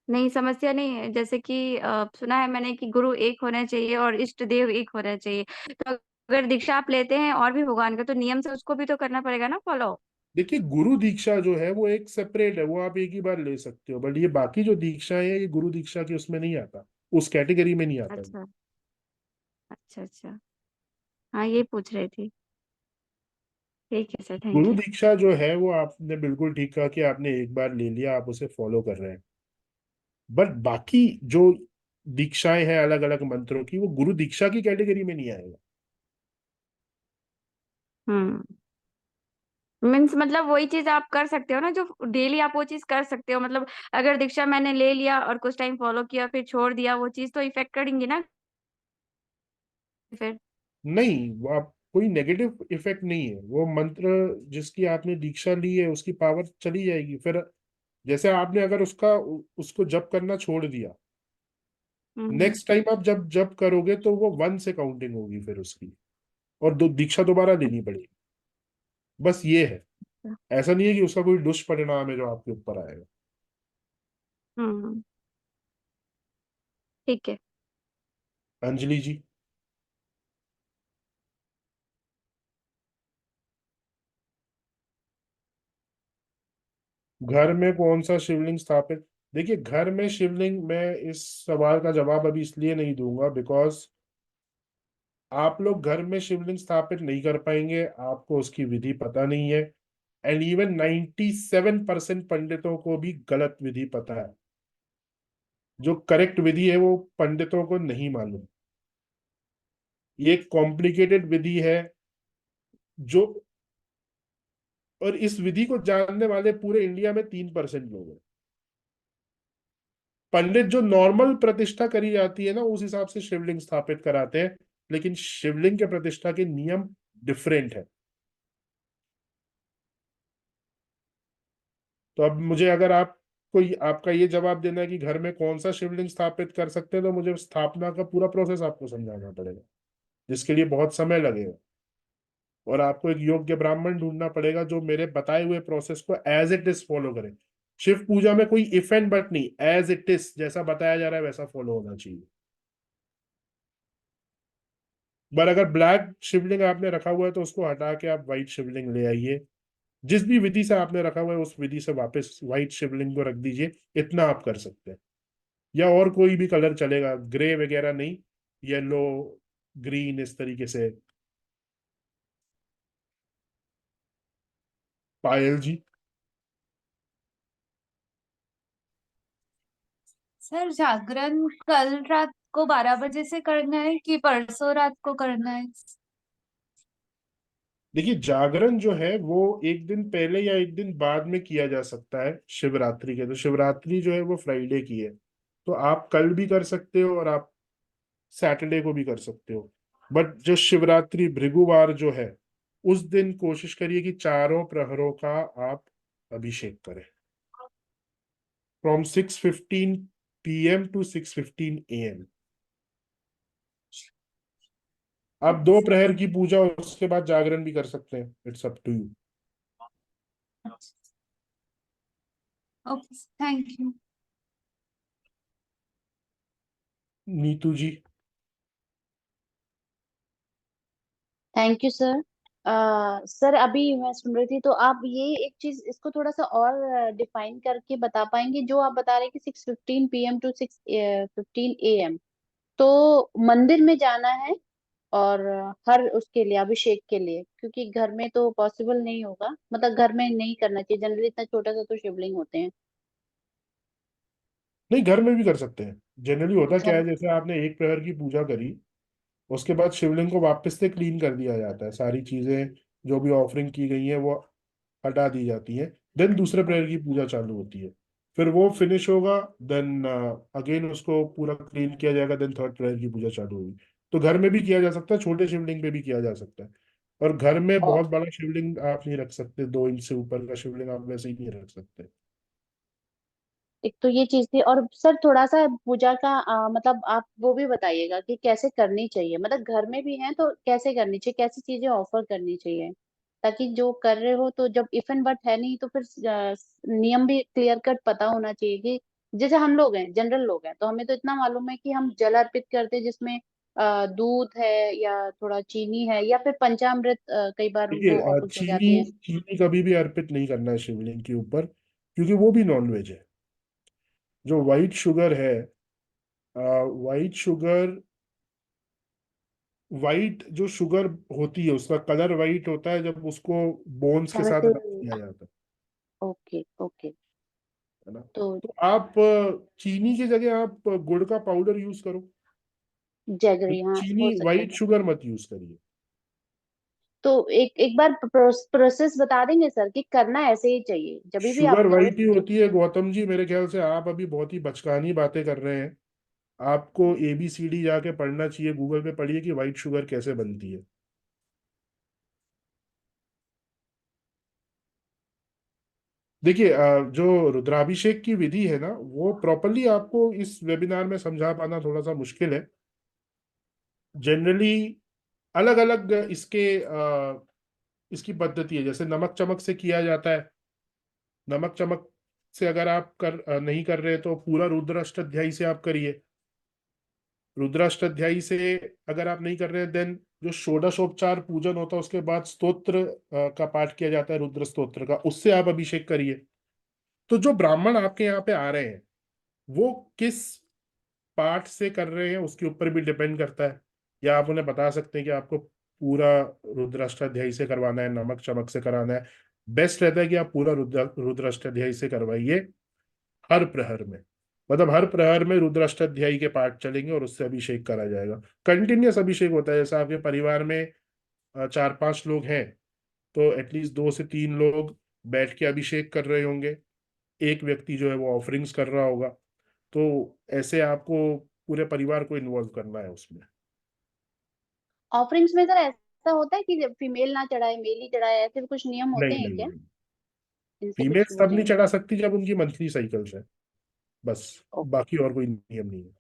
नहीं समस्या नहीं है। जैसे कि सुना है मैंने कि गुरु एक होने चाहिए और इष्ट देव एक होने चाहिए। तो अगर दीक्षा आप लेते हैं और भी भगवान का, तो नियम से उसको भी तो करना पड़ेगा ना फॉलो। देखिए, गुरु दीक्षा जो है वो एक सेपरेट है, वो आप एक ही बार ले सकते हो, बट ये बाकी जो दीक्षाएं है ये गुरु दीक्षा की उसमें नहीं आता, उस कैटेगरी में नहीं आता। अच्छा अच्छा अच्छा। हाँ, ये पूछ रही थी। ठीक है सर, थैंक गुरु यू। दीक्षा जो है वो आपने बिल्कुल ठीक कहा कि आपने एक बार ले लिया, आप उसे फॉलो कर रहे हैं, बट बाकी जो दीक्षाएं हैं अलग अलग मंत्रों की, वो गुरु दीक्षा की कैटेगरी में नहीं आएगा। हम्म मीन्स मतलब वही चीज आप कर सकते हो ना, जो डेली आप वो चीज कर सकते हो। मतलब अगर दीक्षा मैंने ले लिया और कुछ टाइम फॉलो किया फिर छोड़ दिया, वो चीज तो इफेक्ट करेंगी ना फिर। नहीं, वो आप कोई नेगेटिव इफेक्ट नहीं है, वो मंत्र जिसकी आपने दीक्षा ली है उसकी पावर चली जाएगी फिर। जैसे आपने अगर उसको जप करना छोड़ दिया, हम्म नेक्स्ट टाइम आप जब जप करोगे तो वो 1 से काउंटिंग होगी फिर उसकी, और दीक्षा दोबारा लेनी पड़ेगी। बस ये है, ऐसा नहीं है कि उसका कोई दुष्परिणाम है जो आपके ऊपर आएगा। हम्म ठीक है। अंजलि जी। घर में कौन सा शिवलिंग स्थापित? देखिए, घर में शिवलिंग, मैं इस सवाल का जवाब अभी इसलिए नहीं दूंगा बिकॉज आप लोग घर में शिवलिंग स्थापित नहीं कर पाएंगे, आपको उसकी विधि पता नहीं है, एंड इवन 97% पंडितों को भी गलत विधि पता है। जो करेक्ट विधि है वो पंडितों को नहीं मालूम। ये एक कॉम्प्लिकेटेड विधि है जो, और इस विधि को जानने वाले पूरे इंडिया में 3% लोग हैं। पंडित जो नॉर्मल प्रतिष्ठा करी जाती है ना उस हिसाब से शिवलिंग स्थापित कराते हैं, लेकिन शिवलिंग के प्रतिष्ठा के नियम डिफरेंट है। तो अब मुझे, अगर आप कोई आपका ये जवाब देना है कि घर में कौन सा शिवलिंग स्थापित कर सकते हैं, तो मुझे स्थापना का पूरा प्रोसेस आपको समझाना पड़ेगा, जिसके लिए बहुत समय लगेगा, और आपको एक योग्य ब्राह्मण ढूंढना पड़ेगा जो मेरे बताए हुए प्रोसेस को एज इट इज फॉलो करे। शिव पूजा में कोई इफ एंड बट नहीं, एज इट इज जैसा बताया जा रहा है वैसा फॉलो होना चाहिए। पर अगर ब्लैक शिवलिंग आपने रखा हुआ है तो उसको हटा के आप व्हाइट शिवलिंग ले आइए, जिस भी विधि से आपने रखा हुआ है उस विधि से वापस व्हाइट शिवलिंग को रख दीजिए। इतना आप कर सकते हैं, या और कोई भी कलर चलेगा, ग्रे वगैरह नहीं, येलो, ग्रीन, इस तरीके से। पायल जी। सर जागरण कल रात को 12 बजे से करना है कि परसों रात को करना है? देखिए, जागरण जो है वो एक दिन पहले या एक दिन बाद में किया जा सकता है शिवरात्रि के, तो शिवरात्रि जो है वो फ्राइडे की है, तो आप कल भी कर सकते हो और आप सैटरडे को भी कर सकते हो। बट जो शिवरात्रि भृगुवार जो है उस दिन कोशिश करिए कि चारों प्रहरों का आप अभिषेक करें, फ्रॉम 6:15 PM to 6:15 AM। आप 2 प्रहर की पूजा और उसके बाद जागरण भी कर सकते हैं, it's up to you. Okay, thank you. Neetu ji. Thank you sir. Sir अभी मैं सुन रही थी, तो आप ये एक चीज इसको थोड़ा सा और डिफाइन करके बता पाएंगे? जो आप बता रहे हैं कि 6:15 PM to 6:15 AM, तो मंदिर में जाना है और हर उसके लिए अभिषेक के लिए, क्योंकि घर में तो पॉसिबल नहीं होगा, मतलब घर में नहीं करना चाहिए, जनरली इतना छोटा सा तो शिवलिंग होते हैं। नहीं, घर में भी कर सकते हैं। जनरली होता क्या घर है, जैसे आपने एक प्रहर की पूजा करी, उसके बाद शिवलिंग को वापस से क्लीन कर दिया जाता है, सारी चीजें जो भी ऑफरिंग की गई है वो हटा दी जाती है। देन दूसरे प्रहर की पूजा चालू होती है, फिर वो फिनिश होगा, देन अगेन उसको पूरा क्लीन किया जाएगा, देन थर्ड प्रहर की पूजा चालू होगी। तो घर में भी किया जा सकता है, छोटे शिवलिंग पे भी किया जा सकता है। और घर में और बहुत बड़ा शिवलिंग आप नहीं रख सकते, 2 इंच से ऊपर का शिवलिंग आप वैसे ही नहीं रख सकते। एक तो ये चीज थी, और सर थोड़ा सा पूजा का मतलब आप वो भी बताइएगा कि कैसे करनी चाहिए, मतलब घर में भी है तो कैसे करनी चाहिए, कैसी चीजें ऑफर करनी चाहिए, ताकि जो कर रहे हो तो जब इफ एंड बट है नहीं तो फिर नियम भी क्लियर कट पता होना चाहिए कि जैसे हम लोग हैं, जनरल लोग हैं, तो हमें तो इतना मालूम है कि हम जल अर्पित करते हैं जिसमें दूध है या थोड़ा चीनी है या फिर पंचामृत कई बार देखिए, उनको ऑफर किए चीनी जाती हैं। चीनी कभी भी अर्पित नहीं करना है शिवलिंग के ऊपर, क्योंकि वो भी नॉन वेज है। जो व्हाइट शुगर है, व्हाइट शुगर, व्हाइट जो शुगर होती है उसका कलर व्हाइट होता है जब उसको बोन्स के साथ रख दिया जाता ओके ओके। है ना। तो तो आप चीनी की जगह आप गुड़ का पाउडर यूज करो, जैगरी, हाँ चीनी हो सकता व्हाइट है। शुगर मत यूज करिए। तो एक एक बार प्रोसेस बता देंगे सर कि करना ऐसे ही चाहिए जब भी आप शुगर करो। व्हाइट ही होती है गौतम जी, मेरे ख्याल से आप अभी बहुत ही बचकानी बातें कर रहे हैं। आपको ABCD जाके पढ़ना चाहिए, गूगल पे पढ़िए कि व्हाइट शुगर कैसे बनती है। देखिए, जो रुद्राभिषेक की विधि है ना, वो प्रॉपरली आपको इस वेबिनार में समझा पाना थोड़ा सा मुश्किल है। जनरली अलग अलग इसकी पद्धति है, जैसे नमक चमक से किया जाता है। नमक चमक से अगर आप नहीं कर रहे तो पूरा रुद्राष्टध्यायी से आप करिए। रुद्राष्टध्यायी से अगर आप नहीं कर रहे हैं, देन जो षोडशोपचार पूजन होता है उसके बाद स्तोत्र का पाठ किया जाता है, रुद्र स्तोत्र का, उससे आप अभिषेक करिए। तो जो ब्राह्मण आपके यहाँ पे आ रहे हैं वो किस पाठ से कर रहे हैं उसके ऊपर भी डिपेंड करता है। या आप उन्हें बता सकते हैं कि आपको पूरा रुद्राष्टाध्यायी से करवाना है, नमक चमक से कराना है। बेस्ट रहता है कि आप पूरा रुद्राष्टाध्यायी से करवाइए हर प्रहर में। मतलब हर प्रहर में रुद्राष्टाध्यायी के पाठ चलेंगे और उससे अभिषेक करा जाएगा। कंटिन्यूअस अभिषेक होता है, जैसे आपके परिवार में 4-5 लोग हैं तो एटलीस्ट 2 से 3 लोग बैठ के अभिषेक कर रहे होंगे, एक व्यक्ति जो है वो ऑफरिंग्स कर रहा होगा। तो ऐसे आपको पूरे परिवार को इन्वॉल्व करना है उसमें। ऑफरिंग्स में सर ऐसा होता है कि फीमेल ना चढ़ाए मेल ही चढ़ाए, ऐसे भी कुछ नियम होते नहीं हैं नहीं क्या? नहीं, इनसे फीमेल कुछ तब मुझे। नहीं चढ़ा सकती जब उनकी मंथली साइकिल्स है, बस। ओ, बाकी और कोई नियम नहीं है।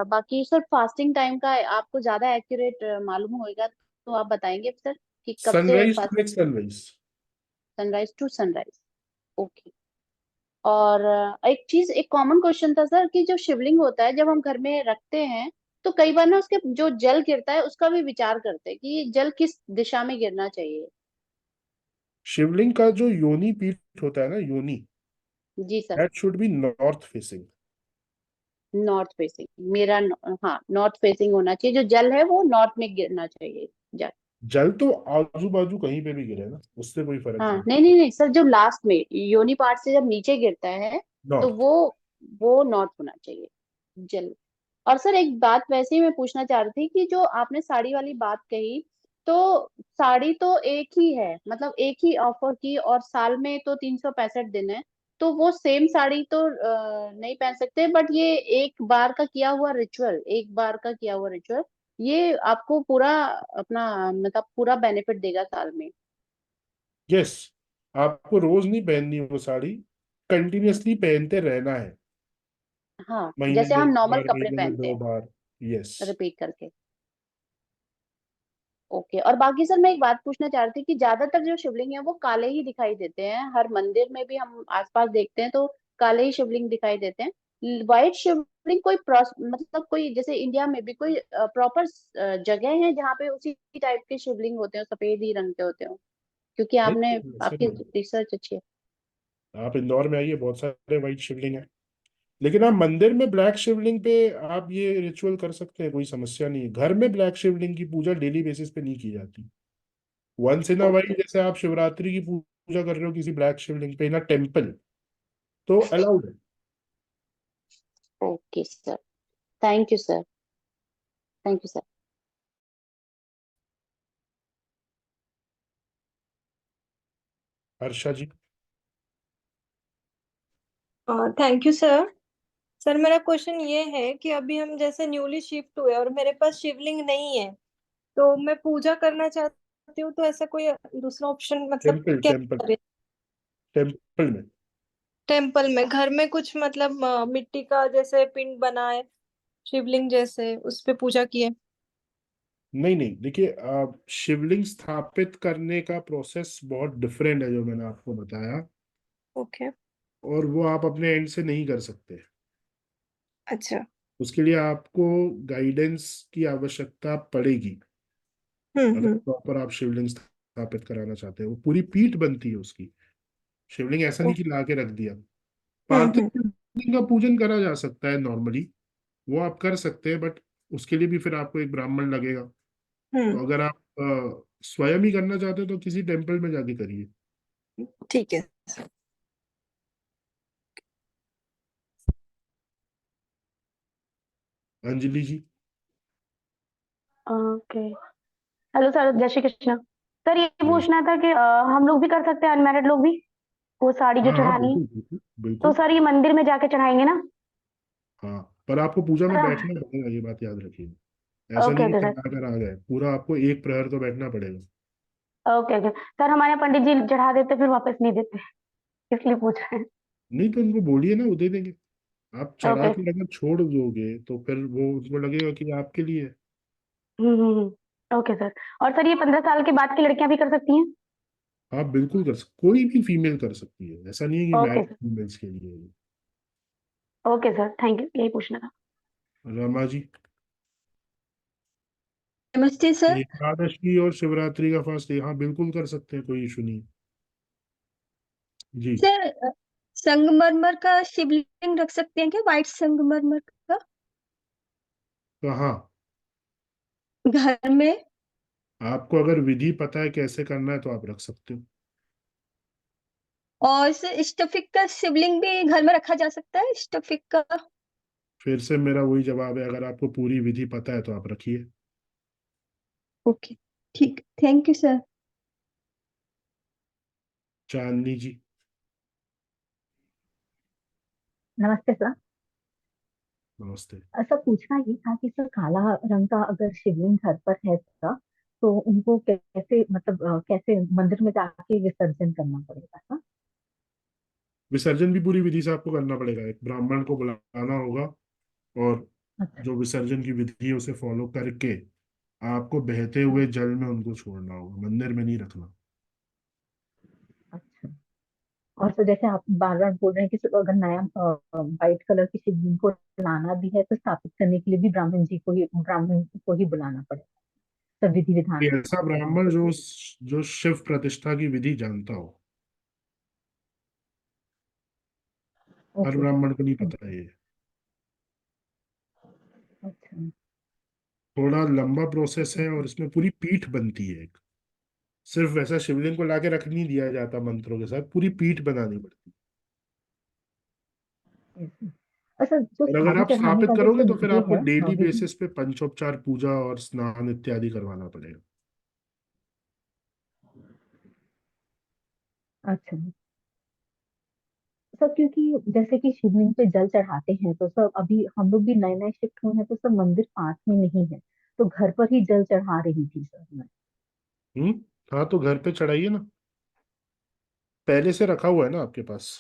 बाकी सर फास्टिंग टाइम का आपको ज्यादा एक्यूरेट मालूम होएगा तो आप बताएंगे सर कि कब से sunrise to fast. Next sunrise. Sunrise to sunrise. Okay. और एक चीज, एक कॉमन क्वेश्चन था सर कि जो शिवलिंग होता है जब हम घर में रखते हैं तो कई बार ना उसके जो जल गिरता है उसका भी विचार करते हैं कि ये जल किस दिशा में गिरना चाहिए। शिवलिंग का जो योनि पीठ होता है ना, योनि, जी sir. That should be north facing. North facing, मेरा हाँ नॉर्थ फेसिंग होना चाहिए, जो जल है वो नॉर्थ में गिरना चाहिए। जल। जल तो आजू बाजू कहीं पे भी गिरे ना, उससे कोई फर्क हाँ नहीं। नहीं नहीं नहीं सर, जो लास्ट में योनी पार्ट से जब नीचे गिरता है तो नॉर्थ। वो नॉर्थ होना चाहिए जल। और सर एक बात वैसे ही मैं पूछना चाह रही थी कि जो आपने साड़ी वाली बात कही, तो साड़ी तो एक ही है, मतलब एक ही ऑफर की, और साल में तो 365 दिन है, तो वो सेम साड़ी तो नहीं पहन सकते, बट ये एक बार का किया हुआ रिचुअल, एक बार का किया हुआ रिचुअल ये आपको पूरा अपना मतलब पूरा बेनिफिट देगा साल में। यस, आपको रोज नहीं पहननी वो साड़ी, कंटिन्यूअसली पहनते रहना है। हाँ महीने जैसे में हम एक नॉर्मल बार, कपड़े महीने में पहनते दो हैं बार यस। रिपीट करके। ओके। और बाकी सर मैं एक बात पूछना चाह रही थी कि ज्यादातर जो शिवलिंग है वो काले ही दिखाई देते हैं, हर मंदिर में भी हम आसपास देखते हैं तो काले ही शिवलिंग दिखाई देते हैं। व्हाइट शिवलिंग कोई मतलब कोई जैसे इंडिया में भी कोई प्रॉपर जगह है जहाँ पे उसी टाइप के शिवलिंग होते हैं, सफेद ही रंग के होते हो? क्योंकि नहीं, आपने ऐसे आपकी नहीं। रिसर्च अच्छी है। आप इंदौर में आइए, बहुत सारे व्हाइट शिवलिंग है। लेकिन आप मंदिर में ब्लैक शिवलिंग पे आप ये रिचुअल कर सकते हैं, कोई समस्या नहीं है। घर में ब्लैक शिवलिंग की पूजा डेली बेसिस पे नहीं की जाती। Once in a while, okay जैसे आप शिवरात्रि की पूजा कर रहे हो किसी ब्लैक शिवलिंग पे इन अ टेम्पल, तो अलाउड है। Okay sir, thank you sir, thank you sir. Harsha ji. Thank you sir. Sir मेरा क्वेश्चन ये है कि अभी हम जैसे न्यूली शिफ्ट हुए और मेरे पास शिवलिंग नहीं है, तो मैं पूजा करना चाहती हूँ, तो ऐसा कोई दूसरा ऑप्शन मतलब टेम्पल क्या टेम्पल करें? टेम्पल में। टेम्पल में? घर में कुछ मतलब मिट्टी का जैसे पिंड बनाए शिवलिंग जैसे उस पे पूजा किए? नहीं नहीं, देखिए, शिवलिंग स्थापित करने का प्रोसेस बहुत डिफरेंट है जो मैंने आपको बताया, ओके। और वो आप अपने एंड से नहीं कर सकते। अच्छा। उसके लिए आपको गाइडेंस की आवश्यकता पड़ेगी। अगर हम्म। प्रॉपर आप शिवलिंग स्थापित कराना चाहते हैं, वो पूरी पीठ बनती है उसकी। शिवलिंग ऐसा नहीं ओ- कि ला के रख दिया। हम्म। पार्थिव शिवलिंग का पूजन करा जा सकता है नॉर्मली, वो आप कर सकते हैं, बट उसके लिए भी फिर आपको एक ब्राह्मण लगेगा। हम्म। तो अगर आप स्वयं ही करना चाहते हो तो किसी टेम्पल में जाके करिए। ठीक है। अंजलि जी। ओके। हेलो सर, जय श्री कृष्ण। सर ये जय। पूछना था कि हम लोग भी कर सकते हैं, अनमैरिड लोग भी, वो साड़ी जो हाँ हाँ, चढ़ानी है? बिल्कुल बिल्कुल तो बिल्कुल। सर ये मंदिर में जाके चढ़ाएंगे ना? हाँ, पर आपको पूजा में सर बैठना पड़ेगा, ये बात याद रखिए। ऐसा ओके नहीं कि ओके सर, चढ़ा कर आ गए, पूरा आपको एक प्रहर तो बैठना पड़ेगा। Okay okay sir. हमारे यहाँ पंडित जी चढ़ा देते फिर वापस नहीं देते, इसलिए पूछ रहे हैं। नहीं तो उनको बोलिए ना, वो दे देंगे। आप चढ़ा ओके। के अगर छोड़ दोगे तो फिर वो उनको लगेगा कि ये आपके लिए है। Okay sir. और सर ये 15 साल के बाद की लड़कियां भी कर सकती हैं? आप बिल्कुल कर सकते, कोई भी फीमेल कर सकती है, ऐसा नहीं है कि ओके मैरिड सर, फीमेल्स के लिए है। ओके सर, थैंक यू, यही पूछना था। रमा जी। नमस्ते सर। एकादशी और शिवरात्रि का फास्ट, हाँ बिल्कुल कर सकते हैं, कोई इशू नहीं। जी। सर संगमरमर का शिवलिंग रख सकते हैं क्या, वाइट संगमरमर का कहाँ? घर में? आपको अगर विधि पता है कैसे करना है तो आप रख सकते हो। और सर स्टफिक का शिवलिंग भी घर में रखा जा सकता है, स्टफिक का? फिर से मेरा वही जवाब है, अगर आपको पूरी विधि पता है तो आप रखिए। ओके, ठीक, थैंक यू सर। चांदनी जी। नमस्ते सर। नमस्ते। सर पूछना ये था कि सर काला रंग का अगर शिवलिंग घर पर है सर, तो उनको कैसे मतलब कैसे मंदिर में जाके विसर्जन करना पड़ेगा सर? विसर्जन भी पूरी विधि से आपको करना पड़ेगा, एक ब्राह्मण को बुलाना होगा, और अच्छा जो विसर्जन की विधि है उसे फॉलो करके आपको बहते हुए जल में उनको छोड़ना होगा, मंदिर में नहीं रखना। अच्छा। और सर जैसे आप बार बार बोल रहे हैं कि सर अगर नया व्हाइट कलर की शिवलिंग को लाना भी है तो स्थापित करने के लिए भी ब्राह्मण को ही बुलाना पड़ेगा सर, विधि विधान कि के ऐसा साथ करना ब्राह्मण जो पड़ेगा? जो शिव प्रतिष्ठा की विधि जानता हो। हर ओके ब्राह्मण को नहीं सर। पता है ये। अच्छा। थोड़ा लंबा प्रोसेस है, और इसमें पूरी पीठ बनती है एक। सिर्फ वैसा शिवलिंग को लाके रख नहीं दिया जाता मंत्रों के साथ, पूरी पीठ बनानी पड़ती है। ऐसे। और सर जो और अगर साड़ी आप चढ़ाने स्थापित का जो करोगे तो सर फिर ये आपको है डेली विधि। बेसिस पे पंचोपचार पूजा और स्नान इत्यादि करवाना पड़ेगा। अच्छा सर, क्योंकि जैसे कि शिवलिंग पे जल चढ़ाते हैं तो सर अभी हम लोग भी नए नए शिफ्ट हुए हैं तो सर मंदिर पास में नहीं है, तो घर पर ही जल चढ़ा रही थी सर मैं। हम्म। हाँ, तो घर पे चढ़ाइए ना, पहले से रखा हुआ है ना आपके पास।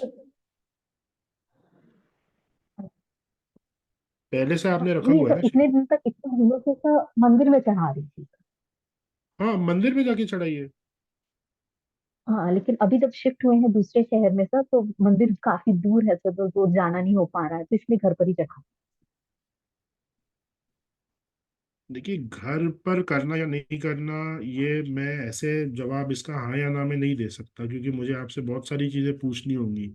पहले से आपने रखा नहीं हुआ है सर, ना इतने दिन तक इतने दिनों से सर मंदिर में चढ़ा रही थी सर। हाँ, मंदिर में जाके चढ़ाइए। हाँ लेकिन अभी जब शिफ्ट हुए हैं दूसरे शहर में सर, तो मंदिर काफी दूर है सर, तो जाना नहीं हो पा रहा है, तो इसलिए घर पर ही चढ़ा। देखिए, घर पर करना या नहीं करना, ये मैं ऐसे जवाब इसका हाँ या ना में नहीं दे सकता, क्योंकि मुझे आपसे बहुत सारी चीजें पूछनी होंगी।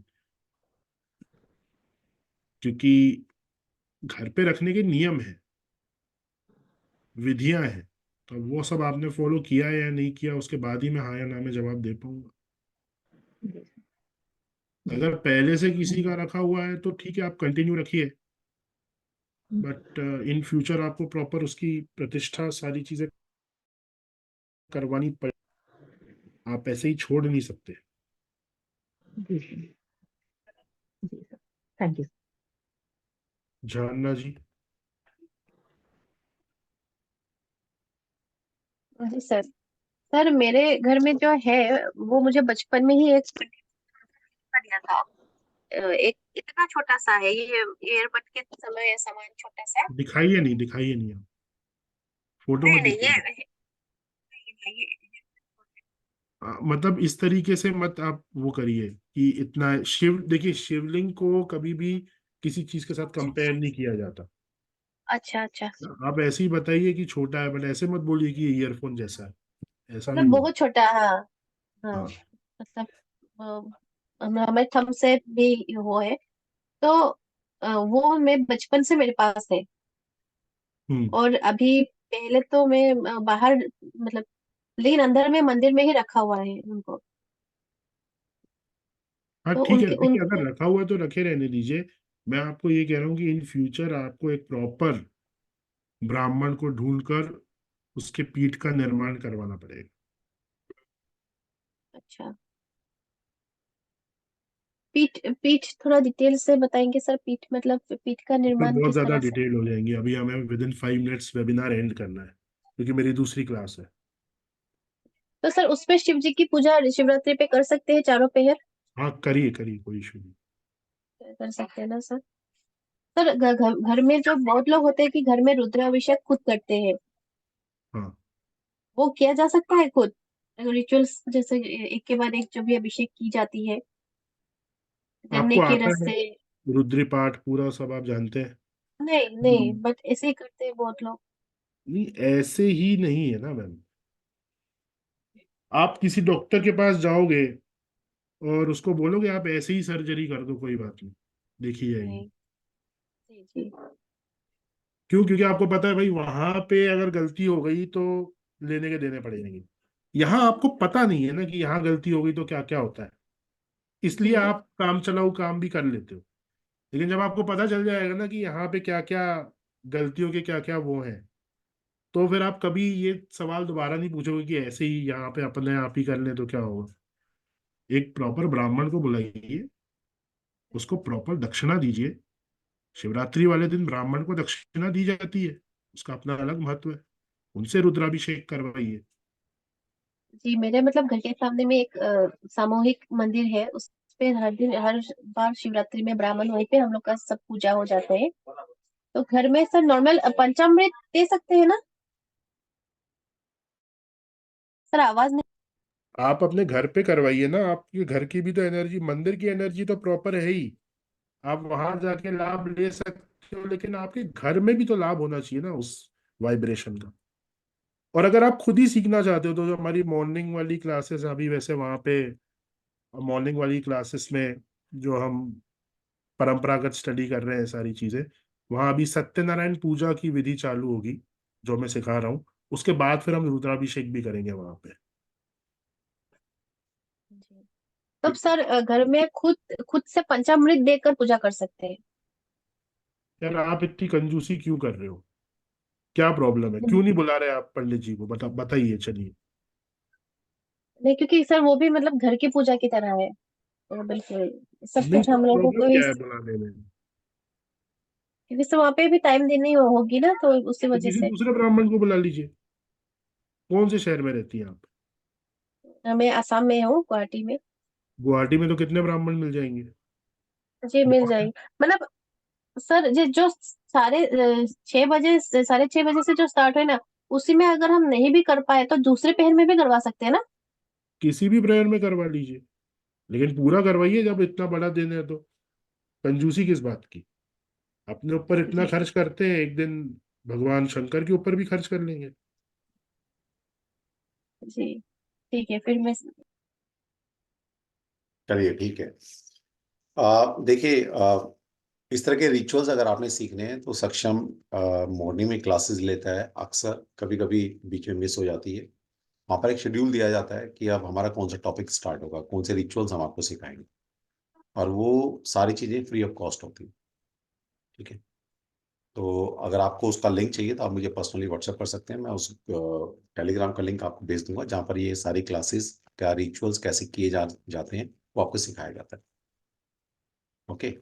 क्योंकि घर पे रखने के नियम है, विधियां हैं, तो वो सब आपने फॉलो किया या नहीं किया, उसके बाद ही मैं हाँ या ना में जवाब दे पाऊंगा। अगर पहले से किसी का रखा हुआ है तो ठीक है, आप कंटिन्यू रखिए, बट इन फ्यूचर आपको प्रॉपर उसकी प्रतिष्ठा सारी चीजें करवानी पड़े, आप ऐसे ही छोड़ नहीं सकते। जी सर, जी सर, थैंक यू। जानना जी। जी सर। सर मेरे घर में जो है वो मुझे बचपन में ही एक दिया था। एक इतना छोटा सा है ये, एयरबड के समय सामान छोटा सा। दिखाइए नहीं आप, फोटो नहीं मत नहीं दिखाइए। ये मतलब इस तरीके से मत आप वो करिए कि इतना शिव, देखिए शिवलिंग को कभी भी किसी चीज के साथ कंपेयर नहीं किया जाता। अच्छा अच्छा। आप ऐसे ही बताइए कि छोटा है, बट ऐसे मत बोलिए कि ये ईयरफोन जैसा है, ऐसा नहीं मतलब बोलिए। बहुत छोटा, हाँ। हाँ हाँ। मतलब हमें थंब से भी वो है। तो वो मैं बचपन से मेरे पास है। हम्म। और अभी पहले तो मैं बाहर मतलब, लेकिन अंदर में मंदिर में ही रखा हुआ है उनको। हाँ तो ठीक है, उनके देखिए उनको अगर रखा हुआ है तो रखे रहने दीजिए। मैं आपको ये कह रहा हूँ कि इन फ्यूचर आपको एक प्रॉपर ब्राह्मण को ढूंढकर उसके पीठ का निर्माण करवाना पड़ेगा। अच्छा, पीठ पीठ थोड़ा डिटेल से बताएंगे सर? पीठ मतलब पीठ का फिर निर्माण बहुत किस ज्यादा तरह से? डिटेल हो जाएंगी, अभी हमें with in 5 minutes webinar and करना है, क्योंकि मेरी दूसरी क्लास है। तो सर उसपे शिव जी की पूजा शिवरात्रि पे कर सकते हैं चारों पहर? हाँ करिए करिए, कोई इशू नहीं। कर सकते हैं ना सर? सर घर में जो बहुत लोग होते हैं कि घर में रुद्राभिषेक खुद करते हैं, हाँ, वो किया जा सकता है खुद? रिचुअल्स जैसे एक के बाद एक जो भी अभिषेक की जाती है गन्ने आपको के आता रस है से। रुद्री पाठ पूरा सब आप जानते हैं? नहीं नहीं, बट ऐसे ही करते हैं बहुत लोग। नहीं, ऐसे ही नहीं है ना मैम। आप किसी डॉक्टर के पास जाओगे और उसको बोलोगे आप ऐसे ही सर्जरी कर दो, कोई बात नहीं, देखी जाएगी। नहीं। जी जी। क्यों? क्योंकि आपको पता है भाई, वहां पे अगर गलती हो गई तो लेने के देने पड़ेंगे। यहाँ आपको पता नहीं है ना कि यहाँ गलती हो गई तो क्या क्या होता है, इसलिए जी आप काम चलाऊ काम भी कर लेते हो। लेकिन जब आपको पता चल जाएगा ना कि यहाँ पे क्या क्या गलतियों के क्या क्या वो हैं, तो फिर आप कभी ये सवाल दोबारा नहीं पूछोगे कि ऐसे ही यहाँ पे अपने आप ही कर लें तो क्या होगा। एक प्रॉपर ब्राह्मण को बुलाइए, उसको प्रॉपर दक्षिणा दीजिए। शिवरात्रि वाले दिन ब्राह्मण को दक्षिणा दी जाती है, उसका अपना अलग महत्व है। उनसे रुद्राभिषेक करवाइए। जी। मेरे मतलब घर के सामने में एक सामूहिक मंदिर है, उस पे हर दिन हर बार शिवरात्रि में ब्राह्मण वहीं पे हम लोग का सब पूजा हो जाता है। तो घर में सर नॉर्मल पंचामृत दे सकते हैं ना? सर आवाज नहीं। आप अपने घर पे करवाइए ना, आपके घर की भी तो एनर्जी, मंदिर की एनर्जी तो प्रॉपर है ही। आप वहां जाके लाभ ले सकते हो, लेकिन आपके घर में भी तो लाभ होना चाहिए ना उस वाइब्रेशन का। और अगर आप खुद ही सीखना चाहते हो तो जो हमारी मॉर्निंग वाली क्लासेस है अभी, वैसे वहां पे मॉर्निंग वाली क्लासेस में जो हम परंपरागत स्टडी कर रहे हैं सारी चीजें, वहां अभी सत्यनारायण पूजा की विधि चालू होगी जो मैं सिखा रहा हूँ। उसके बाद फिर हम रुद्राभिषेक भी करेंगे वहां पे। जी। तब सर घर में खुद खुद से पंचामृत देकर पूजा कर सकते हैं? यार आप इतनी कंजूसी क्यों कर रहे हो? क्या प्रॉब्लम है? क्यों नहीं बुला रहे आप पंडित जी को? बताइए, चलिए। नहीं, क्योंकि सर वो भी मतलब घर की पूजा की तरह है। तो बिल्कुल सब नहीं कुछ तो हम लोगों प्रॉब्लम को क्या है बुलाने में? क्योंकि सर वहाँ पे भी टाइम देनी होगी ना, तो उसी तो वजह किसी से। दूसरे ब्राह्मण को बुला लीजिए। कौन से शहर में रहती हैं आप? मैं आसाम में हूँ, गुवाहाटी में। गुवाहाटी में तो कितने ब्राह्मण मिल जाएंगे। जी मिल बहुत है। जाएगी। मतलब सर जो साढ़े 6 बजे, 6:30 बजे से जो स्टार्ट हुए ना, उसी में अगर हम नहीं भी कर पाए तो दूसरे पहर में भी करवा सकते हैं ना? किसी भी प्रेयर में करवा लीजिए, लेकिन पूरा करवाइए जब इतना बड़ा दिन है तो। कंजूसी किस बात की? अपने ऊपर इतना जी खर्च करते हैं, एक दिन भगवान शंकर के ऊपर भी खर्च कर लेंगे। जी। ठीक है फिर मैं। चलिए ठीक है। देखिए, इस तरह के रिचुअल्स अगर आपने सीखने हैं तो सक्षम मॉर्निंग में क्लासेस लेता है, अक्सर कभी कभी बीच में मिस हो जाती है। वहाँ पर एक शेड्यूल दिया जाता है कि अब हमारा कौन सा टॉपिक स्टार्ट होगा, कौन से रिचुअल्स हम आपको सिखाएंगे, और वो सारी चीज़ें फ्री ऑफ कॉस्ट होती हैं। ठीक है, तो अगर आपको उसका लिंक चाहिए तो आप मुझे पर्सनली व्हाट्सएप कर सकते हैं, मैं उस टेलीग्राम का लिंक आपको भेज दूंगा जहाँ पर ये सारी क्लासेस का रिचुअल्स कैसे किए जाते हैं वो आपको सिखाया जाता है। ओके,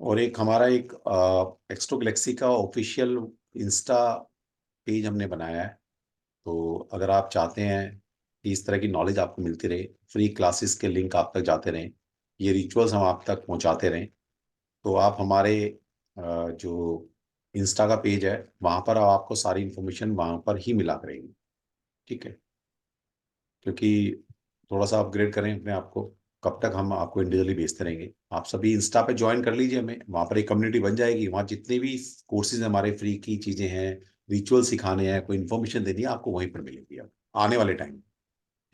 और एक हमारा एक एक्स्ट्रो गैलेक्सी का ऑफिशियल इंस्टा पेज हमने बनाया है। तो अगर आप चाहते हैं कि इस तरह की नॉलेज आपको मिलती रहे, फ्री क्लासेस के लिंक आप तक जाते रहें, ये रिचुअल्स हम आप तक पहुंचाते रहें, तो आप हमारे जो इंस्टा का पेज है वहाँ पर आपको सारी इन्फॉर्मेशन वहाँ पर ही मिला करेगी। ठीक है, क्योंकि थोड़ा सा अपग्रेड करें अपने आप को, कब तक हम आपको इंडिविजुअली भेजते रहेंगे। आप सभी इंस्टा पे ज्वाइन कर लीजिए हमें, वहाँ पर एक कम्युनिटी बन जाएगी, वहाँ जितने भी कोर्सेज हमारे फ्री की चीज़ें हैं, रिचुअल सिखाने हैं, कोई इन्फॉर्मेशन देनी है, आपको वहीं पर मिलेगी अब आने वाले टाइम।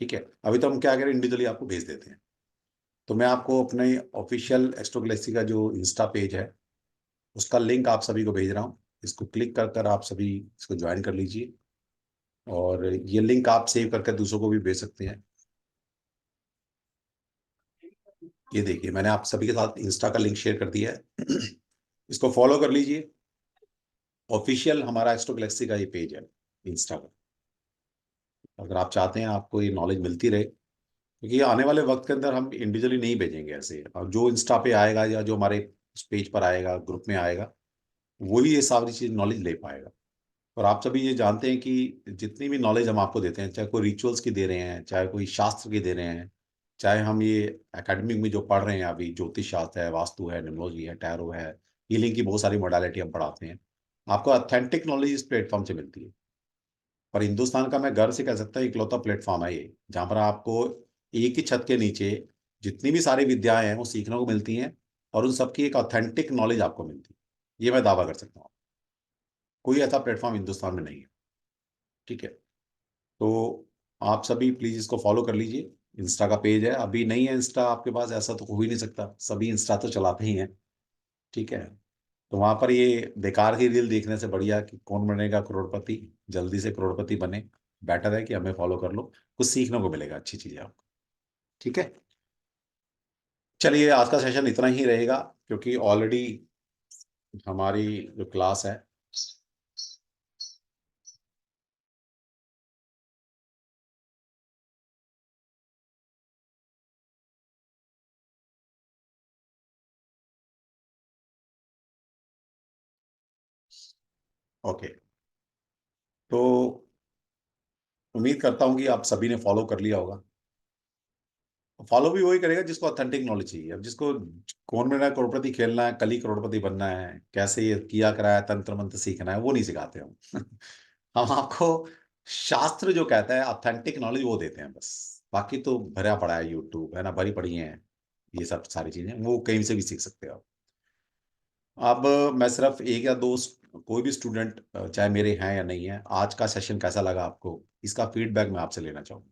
ठीक है, अभी तो हम क्या करें, इंडिविजुअली आपको भेज देते हैं। तो मैं आपको अपने ऑफिशियल एस्ट्रो गैलेक्सी का जो इंस्टा पेज है उसका लिंक आप सभी को भेज रहा हूँ, इसको क्लिक कर कर आप सभी इसको ज्वाइन कर लीजिए, और ये लिंक आप सेव करके दूसरों को भी भेज सकते हैं। ये देखिए मैंने आप सभी के साथ इंस्टा का लिंक शेयर कर दिया है इसको फॉलो कर लीजिए। ऑफिशियल हमारा एस्ट्रो गैलेक्सी का ये पेज है इंस्टा का। अगर आप चाहते हैं आपको ये नॉलेज मिलती रहे, क्योंकि आने वाले वक्त के अंदर हम इंडिविजुअली नहीं भेजेंगे ऐसे, और जो इंस्टा पे आएगा या जो हमारे पेज पर आएगा, ग्रुप में आएगा, वही ये सारी चीज नॉलेज ले पाएगा। और आप सभी ये जानते हैं कि जितनी भी नॉलेज हम आपको देते हैं, चाहे कोई रिचुअल्स की दे रहे हैं, चाहे कोई शास्त्र की दे रहे हैं, चाहे हम ये एकेडमिक में जो पढ़ रहे हैं अभी, ज्योतिष शास्त्र है, वास्तु है, न्यूमरोलॉजी है, टैरो है, हीलिंग की बहुत सारी मोडालिटी हम पढ़ाते हैं, आपको ऑथेंटिक नॉलेज इस प्लेटफॉर्म से मिलती है। और हिंदुस्तान का मैं गर्व से कह सकता हूँ इकलौता प्लेटफॉर्म है ये, जहाँ पर आपको एक ही छत के नीचे जितनी भी सारी विद्याएं हैं वो सीखने को मिलती हैं, और उन सबकी एक ऑथेंटिक नॉलेज आपको मिलती है। ये मैं दावा कर सकता हूँ, कोई ऐसा प्लेटफॉर्म हिंदुस्तान में नहीं है। ठीक है, तो आप सभी प्लीज इसको फॉलो कर लीजिए। इंस्टा का पेज है, अभी नहीं है इंस्टा आपके पास, ऐसा तो हो ही नहीं सकता, सभी इंस्टा तो चलाते ही हैं। ठीक है, तो वहां पर ये बेकार की रील देखने से बढ़िया कि कौन बनेगा करोड़पति, जल्दी से करोड़पति बने, बेटर है कि हमें फॉलो कर लो, कुछ सीखने को मिलेगा, अच्छी चीजें आपको। ठीक है, चलिए आज का सेशन इतना ही रहेगा, क्योंकि ऑलरेडी हमारी जो क्लास है ओके, तो उम्मीद करता हूँ कि आप सभी ने फॉलो कर लिया होगा। फॉलो भी वही करेगा जिसको ऑथेंटिक नॉलेज चाहिए। अब जिसको कौन बनना है, करोड़पति खेलना है, कल ही करोड़पति बनना है, कैसे ये किया कराया, तंत्र मंत्र सीखना है, वो नहीं सिखाते हम हम आपको शास्त्र जो कहता है ऑथेंटिक नॉलेज वो देते हैं बस। बाकी तो भरा पड़ा है, यूट्यूब है ना, भरी पड़ी है ये सब सारी चीजें, वो कहीं से भी सीख सकते हो आप। अब मैं सिर्फ एक या दो कोई भी स्टूडेंट चाहे मेरे हैं या नहीं है, आज का सेशन कैसा लगा आपको, इसका फीडबैक मैं आपसे लेना चाहूंगा।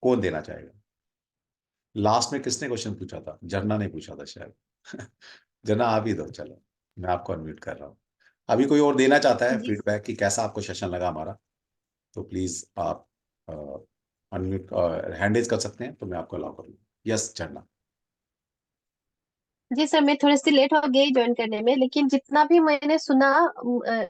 कौन देना चाहेगा? लास्ट में किसने क्वेश्चन पूछा था? झरना ने पूछा था शायद झरना आप ही दो, चलो मैं आपको अनम्यूट कर रहा हूँ। अभी कोई और देना चाहता है जी फीडबैक कि कैसा आपको सेशन लगा हमारा, तो प्लीज आप अनम्यूट हैंड रेज कर सकते हैं, तो मैं आपको अलाउ करूँगा। यस झरना। जी सर, मैं थोड़ी सी लेट हो गई ज्वाइन करने में, लेकिन जितना भी मैंने सुना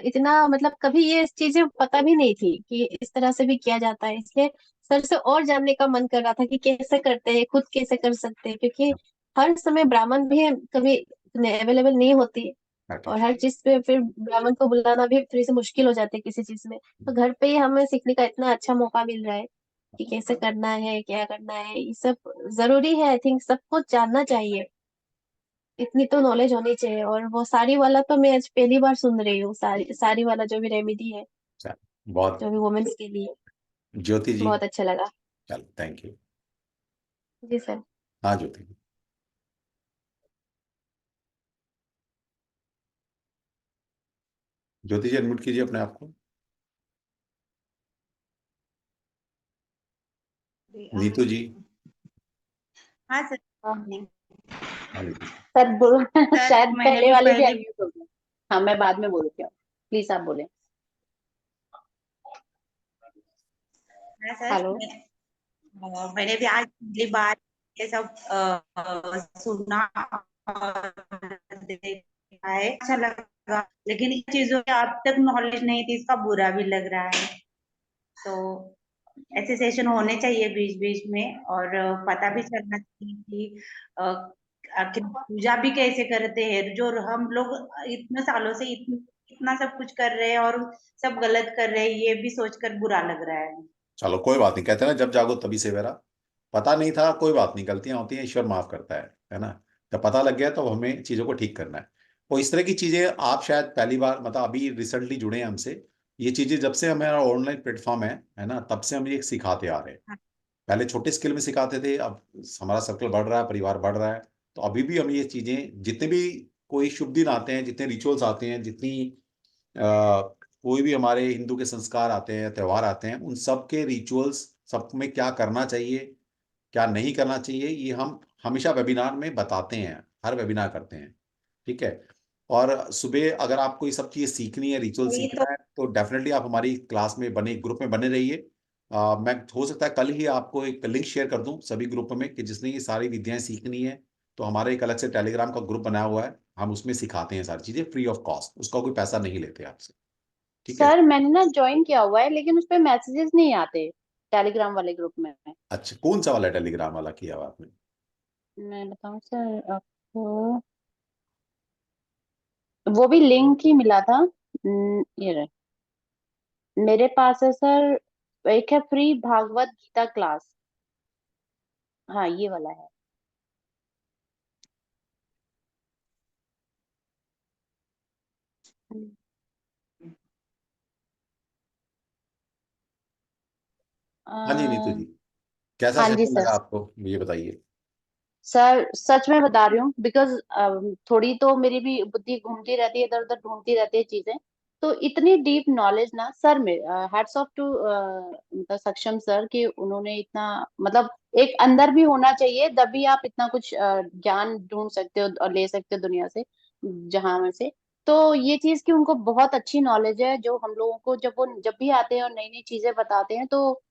इतना मतलब कभी ये चीजें पता भी नहीं थी कि इस तरह से भी किया जाता है, इसलिए सर से और जानने का मन कर रहा था कि कैसे करते हैं, खुद कैसे कर सकते हैं, क्योंकि हर समय ब्राह्मण भी कभी अवेलेबल नहीं होती, और हर चीज पे फिर ब्राह्मण को बुलाना भी थोड़ी सी मुश्किल हो जाती है किसी चीज में। तो घर पे ही हमें सीखने का इतना अच्छा मौका मिल रहा है कि कैसे करना है, क्या करना है, ये सब जरूरी है। आई थिंक सबको जानना चाहिए, इतनी तो नॉलेज होनी चाहिए। और वो साड़ी वाला तो मैं आज पहली बार सुन रही हूँ, साड़ी साड़ी वाला जो भी रेमेडी है, बहुत जो भी वुमेन्स के लिए, ज्योति जी। बहुत अच्छा लगा। चलो थैंक यू। Ji sir. हाँ ज्योति जी, ज्योति जी अनम्यूट कीजिए अपने आप को। नीतू जी। हाँ सर। हाँ जी। सर शायद मैंने पहले भी वाले भी पहले अनम्यूट हो गए। हाँ, मैं बाद में बोलती हूँ, प्लीज आप बोले। हाँ सर, हेलो। मैंने भी आज पहली बार ये सब सुना और देखा है, अच्छा लगा। लेकिन इन चीजों की अब तक नॉलेज नहीं थी, इसका बुरा भी लग रहा है। तो ऐसे सेशन होने चाहिए बीच बीच में, और पता भी चलना चाहिए कि अ, आखिर पूजा भी कैसे करते हैं। जो हम लोग इतने सालों से इतना सब कुछ कर रहे हैं और सब गलत कर रहे हैं, ये भी सोचकर बुरा लग रहा है। चलो कोई बात नहीं, कहते हैं ना जब जागो तभी सवेरा। पता नहीं था, कोई बात नहीं, गलतियां होती हैं, ईश्वर माफ करता है ना। जब पता लग गया तो हमें चीजों को ठीक करना है। और इस तरह की चीजें आप शायद पहली बार, मतलब अभी रिसेंटली जुड़े हैं हमसे। ये चीजें जब से हमारा ऑनलाइन प्लेटफॉर्म है ना, तब से हम ये सिखाते आ रहे हैं। पहले छोटे स्केल में सिखाते थे, अब हमारा सर्कल बढ़ रहा है, परिवार बढ़ रहा है, तो अभी भी हम ये चीजें, जितने भी कोई शुभ दिन आते हैं, जितने रिचुअल्स आते हैं, जितनी कोई भी हमारे हिंदू के संस्कार आते हैं, त्यौहार आते हैं, उन सब के रिचुअल्स, सब में क्या करना चाहिए, क्या नहीं करना चाहिए, ये हम हमेशा वेबिनार में बताते हैं, हर वेबिनार करते हैं। ठीक है। और सुबह अगर आपको ये सब चीज़ें सीखनी है, रिचुअल वही तो। सीखना है, तो डेफिनेटली आप हमारी क्लास में बने, ग्रुप में बने रहिए। मैं हो सकता है कल ही आपको एक लिंक शेयर कर दूं सभी ग्रुप में, कि जिसने ये सारी विद्याएं सीखनी है, तो हमारे एक अलग से टेलीग्राम का ग्रुप बनाया हुआ है, हम उसमें सिखाते हैं सारी चीज़ें फ्री ऑफ कॉस्ट, उसका कोई पैसा नहीं लेते आपसे। ठीक है। सर मैंने ना ज्वाइन किया हुआ है, लेकिन उस पे मैसेजेस नहीं आते टेलीग्राम वाले ग्रुप में। अच्छा, कौन सा वाला टेलीग्राम वाला किया हुआ आपने? मैं बताऊं सर आपको, वो भी लिंक ही मिला था। ये रहे मेरे पास है सर। एक है फ्री भागवत गीता क्लास। हाँ, ये वाला है। हाँ जी नीतू जी, कैसा हाँ जी सेशन सर। लगा आपको, ये बताइए। सर सच में बता रही हूँ, बिकॉज थोड़ी तो मेरी भी बुद्धि घूमती रहती है, इधर उधर ढूंढती रहती है चीजें। तो इतनी डीप नॉलेज ना सर में, हैट्स ऑफ टू मतलब सक्षम सर, कि उन्होंने इतना, मतलब एक अंदर भी होना चाहिए, तभी आप इतना कुछ ज्ञान ढूंढ सकते हो और ले सकते हो दुनिया से, जहां में से। तो ये चीज कि उनको बहुत अच्छी नॉलेज है, जो हम लोगों को जब भी आते हैं और नई नई चीजें बताते हैं, तो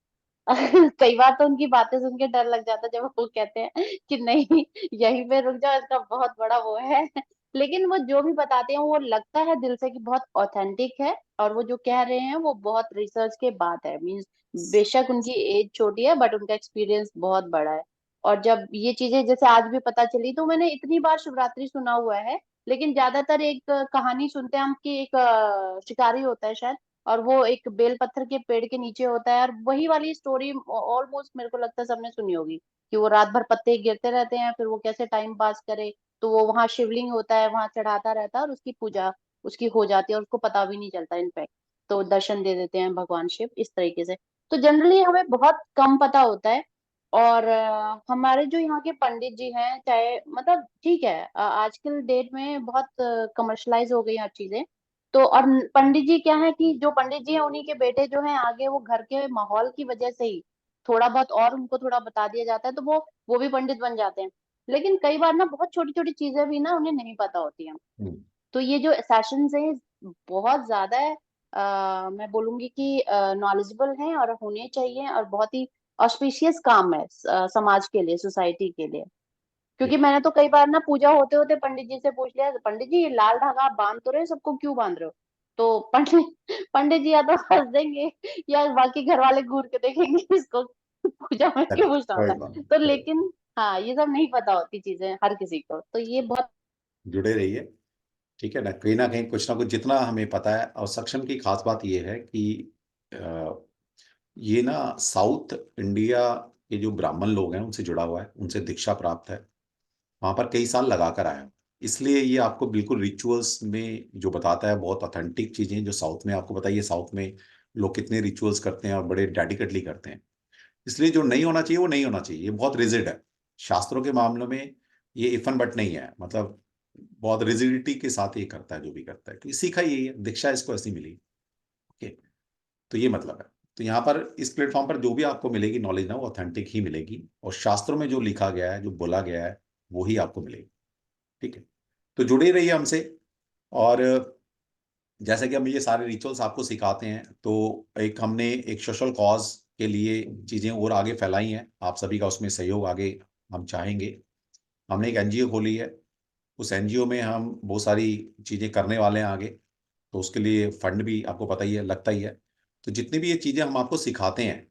कई बार तो उनकी बातें सुन के डर लग जाता है, जब वो कहते हैं कि नहीं यहीं पे रुक जाओ, इसका बहुत बड़ा वो है। लेकिन वो जो भी बताते हैं, वो लगता है दिल से कि बहुत ऑथेंटिक है, और वो जो कह रहे हैं वो बहुत रिसर्च के बाद है। मीन्स बेशक उनकी एज छोटी है, बट उनका एक्सपीरियंस बहुत बड़ा है। और जब ये चीजें जैसे आज भी पता चली, तो मैंने इतनी बार शिवरात्रि सुना हुआ है, लेकिन ज्यादातर एक कहानी सुनते हैं हम कि एक शिकारी होता है शायद, और वो एक बेल पत्थर के पेड़ के नीचे होता है, और वही वाली स्टोरी ऑलमोस्ट मेरे को लगता है सबने सुनी होगी, कि वो रात भर पत्ते गिरते रहते हैं, फिर वो कैसे टाइम पास करे। तो वो वहां शिवलिंग होता है, वहां चढ़ाता रहता है, और उसकी पूजा उसकी हो जाती है, और उसको पता भी नहीं चलता इनफैक्ट। तो दर्शन दे देते हैं भगवान शिव इस तरीके से। तो जनरली हमें बहुत कम पता होता है। और हमारे जो यहाँ के पंडित जी हैं, चाहे मतलब ठीक है, आजकल डेट में बहुत कमर्शलाइज हो गई हर चीजें। तो और पंडित जी क्या है कि जो पंडित जी हैं, उन्हीं के बेटे जो हैं आगे, वो घर के माहौल की वजह से ही थोड़ा बहुत और उनको थोड़ा बता दिया जाता है, तो वो भी पंडित बन जाते हैं। लेकिन कई बार ना बहुत छोटी छोटी चीजें भी ना उन्हें नहीं पता होती हैं। तो ये जो सेशंस हैं, बहुत ज्यादा है, मैं बोलूंगी कि नॉलेजेबल हैं और होने चाहिए, और बहुत ही ऑस्पिशियस काम है समाज के लिए, सोसाइटी के लिए। क्योंकि मैंने तो कई बार ना पूजा होते होते पंडित जी से पूछ लिया, पंडित जी ये लाल धागा आप बांध तो रहे हो, सबको क्यों बांध रहे हो? तो पंडित जी या तो हंस देंगे, या बाकी घर वाले घूर के देखेंगे इसको पूजा में क्यों चलिए पूछना कोई होता बात है। नहीं, तो कोई बात लेकिन हाँ, ये सब नहीं पता होती चीजें हर किसी को, तो ये बहुत। नहीं। जुड़े रहिए। ठीक है ना कहीं कुछ ना कुछ जितना हमें पता है। और सक्षम की खास बात ये है कि अ, ये ना साउथ इंडिया के जो ब्राह्मण लोग हैं उनसे जुड़ा हुआ है, उनसे दीक्षा प्राप्त है, वहां पर कई साल लगा कर आया है। इसलिए ये आपको बिल्कुल रिचुअल्स में जो बताता है, बहुत ऑथेंटिक चीजें जो साउथ में आपको बताइए, साउथ में लोग कितने रिचुअल्स करते हैं और बड़े डेडिकेटली करते हैं। इसलिए जो नहीं होना चाहिए वो नहीं होना चाहिए, ये बहुत रिजिड है शास्त्रों के मामलों में। ये इफ एंड बट नहीं है, मतलब बहुत रिजिडिटी के साथ ये करता है जो भी करता है, क्योंकि सीखा यही है, दीक्षा इसको ऐसी मिली। ओके। तो ये मतलब है। तो यहाँ पर इस प्लेटफॉर्म पर जो भी आपको मिलेगी नॉलेज ना, वो ऑथेंटिक ही मिलेगी, और शास्त्रों में जो लिखा गया है, जो बोला गया है, वो ही आपको मिलेगी। ठीक है, तो जुड़े रहिए हमसे। और जैसे कि हम ये सारे रिचुअल्स आपको सिखाते हैं, तो हमने एक सोशल कॉज के लिए चीजें और आगे फैलाई हैं, आप सभी का उसमें सहयोग आगे हम चाहेंगे। हमने एक एनजीओ खोली है, उस एनजीओ में हम बहुत सारी चीजें करने वाले हैं आगे, तो उसके लिए फंड भी आपको पता ही है, लगता ही है। तो जितनी भी ये चीजें हम आपको सिखाते हैं,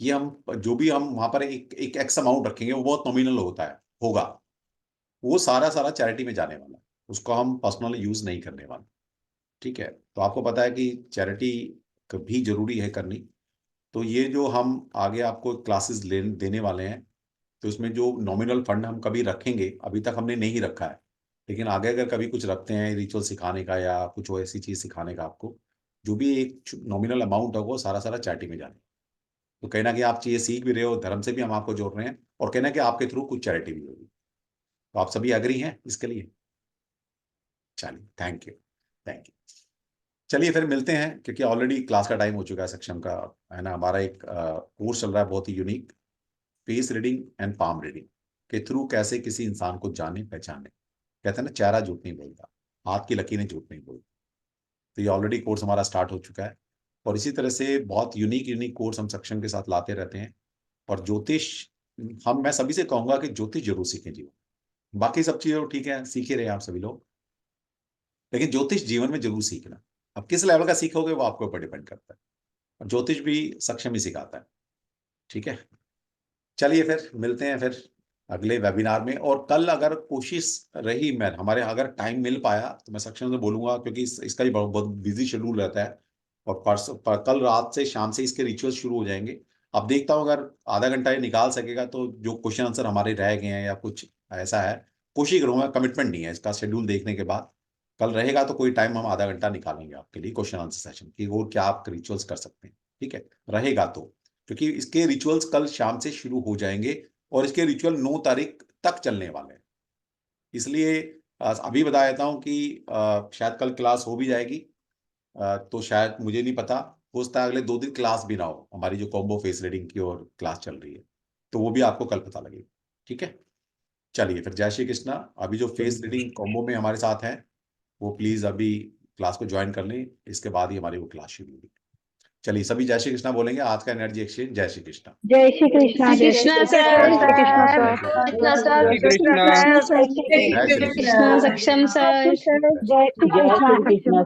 ये हम जो भी हम वहां पर एक एक्स अमाउंट रखेंगे, वो बहुत नॉमिनल होगा, वो सारा चैरिटी में जाने वाला है, उसको हम पर्सनली यूज नहीं करने वाले। ठीक है, तो आपको पता है कि चैरिटी भी जरूरी है करनी। तो ये जो हम आगे आपको क्लासेस देने वाले हैं, तो इसमें जो नॉमिनल फंड हम कभी रखेंगे, अभी तक हमने नहीं रखा है, लेकिन आगे अगर कभी कुछ रखते हैं रिचुअल सिखाने का या कुछ ऐसी चीज सिखाने का, आपको जो भी एक नॉमिनल अमाउंट है वो सारा चैरिटी में जाने। तो कहना कि आप चीजें सीख भी रहे हो, धर्म से भी हम आपको जोड़ रहे हैं, और कहना कि आपके थ्रू कुछ चैरिटी भी होगी। तो आप सभी एग्री हैं इसके लिए? चलिए, थैंक यू, थैंक यू। चलिए फिर मिलते हैं, क्योंकि ऑलरेडी क्लास का टाइम हो चुका है, सक्षम का है ना। हमारा एक कोर्स चल रहा है बहुत ही unique, face reading and palm reading के थ्रू कैसे किसी इंसान को जाने पहचाने। कहते हैं ना, चेहरा झूठ नहीं बोलता, हाथ की लकीरें झूठ नहीं बोलती। तो ये ऑलरेडी कोर्स हमारा स्टार्ट हो चुका है, और इसी तरह से बहुत यूनिक कोर्स हम सक्षम के साथ लाते रहते हैं। और ज्योतिष, मैं सभी से कहूंगा कि ज्योतिष जरूर सीखें जीवन, बाकी सब चीजें ठीक है, सीखे रहे आप सभी लोग, लेकिन ज्योतिष जीवन में जरूर सीखना। अब किस लेवल का सीखोगे वो आपके ऊपर डिपेंड करता है, और ज्योतिष भी सक्षम ही सिखाता है। ठीक है, चलिए फिर मिलते हैं फिर अगले वेबिनार में। और कल अगर कोशिश रही, मैं हमारे अगर टाइम मिल पाया तो मैं सक्षम से बोलूंगा, क्योंकि इसका ही बहुत बिजी शेड्यूल रहता है, और कल रात से शाम से इसके रिचुअल शुरू हो जाएंगे। अब देखता हूँ अगर आधा घंटा ये निकाल सकेगा, तो जो क्वेश्चन आंसर हमारे रह गए हैं या कुछ ऐसा है, कोशिश करूंगा, कमिटमेंट नहीं है, इसका शेड्यूल देखने के बाद कल रहेगा तो कोई टाइम हम आधा घंटा निकालेंगे आपके लिए क्वेश्चन आंसर सेशन की, और क्या आप रिचुअल्स कर सकते हैं। ठीक है, रहेगा तो, क्योंकि इसके रिचुअल्स कल शाम से शुरू हो जाएंगे, और इसके रिचुअल 9 तारीख तक चलने वाले हैं। इसलिए अभी बता देता हूँ कि शायद कल क्लास हो भी जाएगी, तो शायद मुझे नहीं पता, हो सकता है अगले 2 दिन क्लास भी ना हो, हमारी जो कॉम्बो फेस रीडिंग की और क्लास चल रही है, तो वो भी आपको कल पता लगेगा। ठीक है, चलिए फिर जय श्री कृष्णा। अभी जो फेस रीडिंग कॉम्बो में हमारे साथ हैं, वो प्लीज अभी क्लास को ज्वाइन कर लें, इसके बाद ही हमारी वो क्लास शुरू होगी। चलिए सभी जय श्री कृष्णा बोलेंगे, आज का एनर्जी एक्सचेंज। जय श्री कृष्णा। जय श्री कृष्णा। जय श्री कृष्णा सर। जय श्री कृष्णा सक्षम सर। जय श्री कृष्णा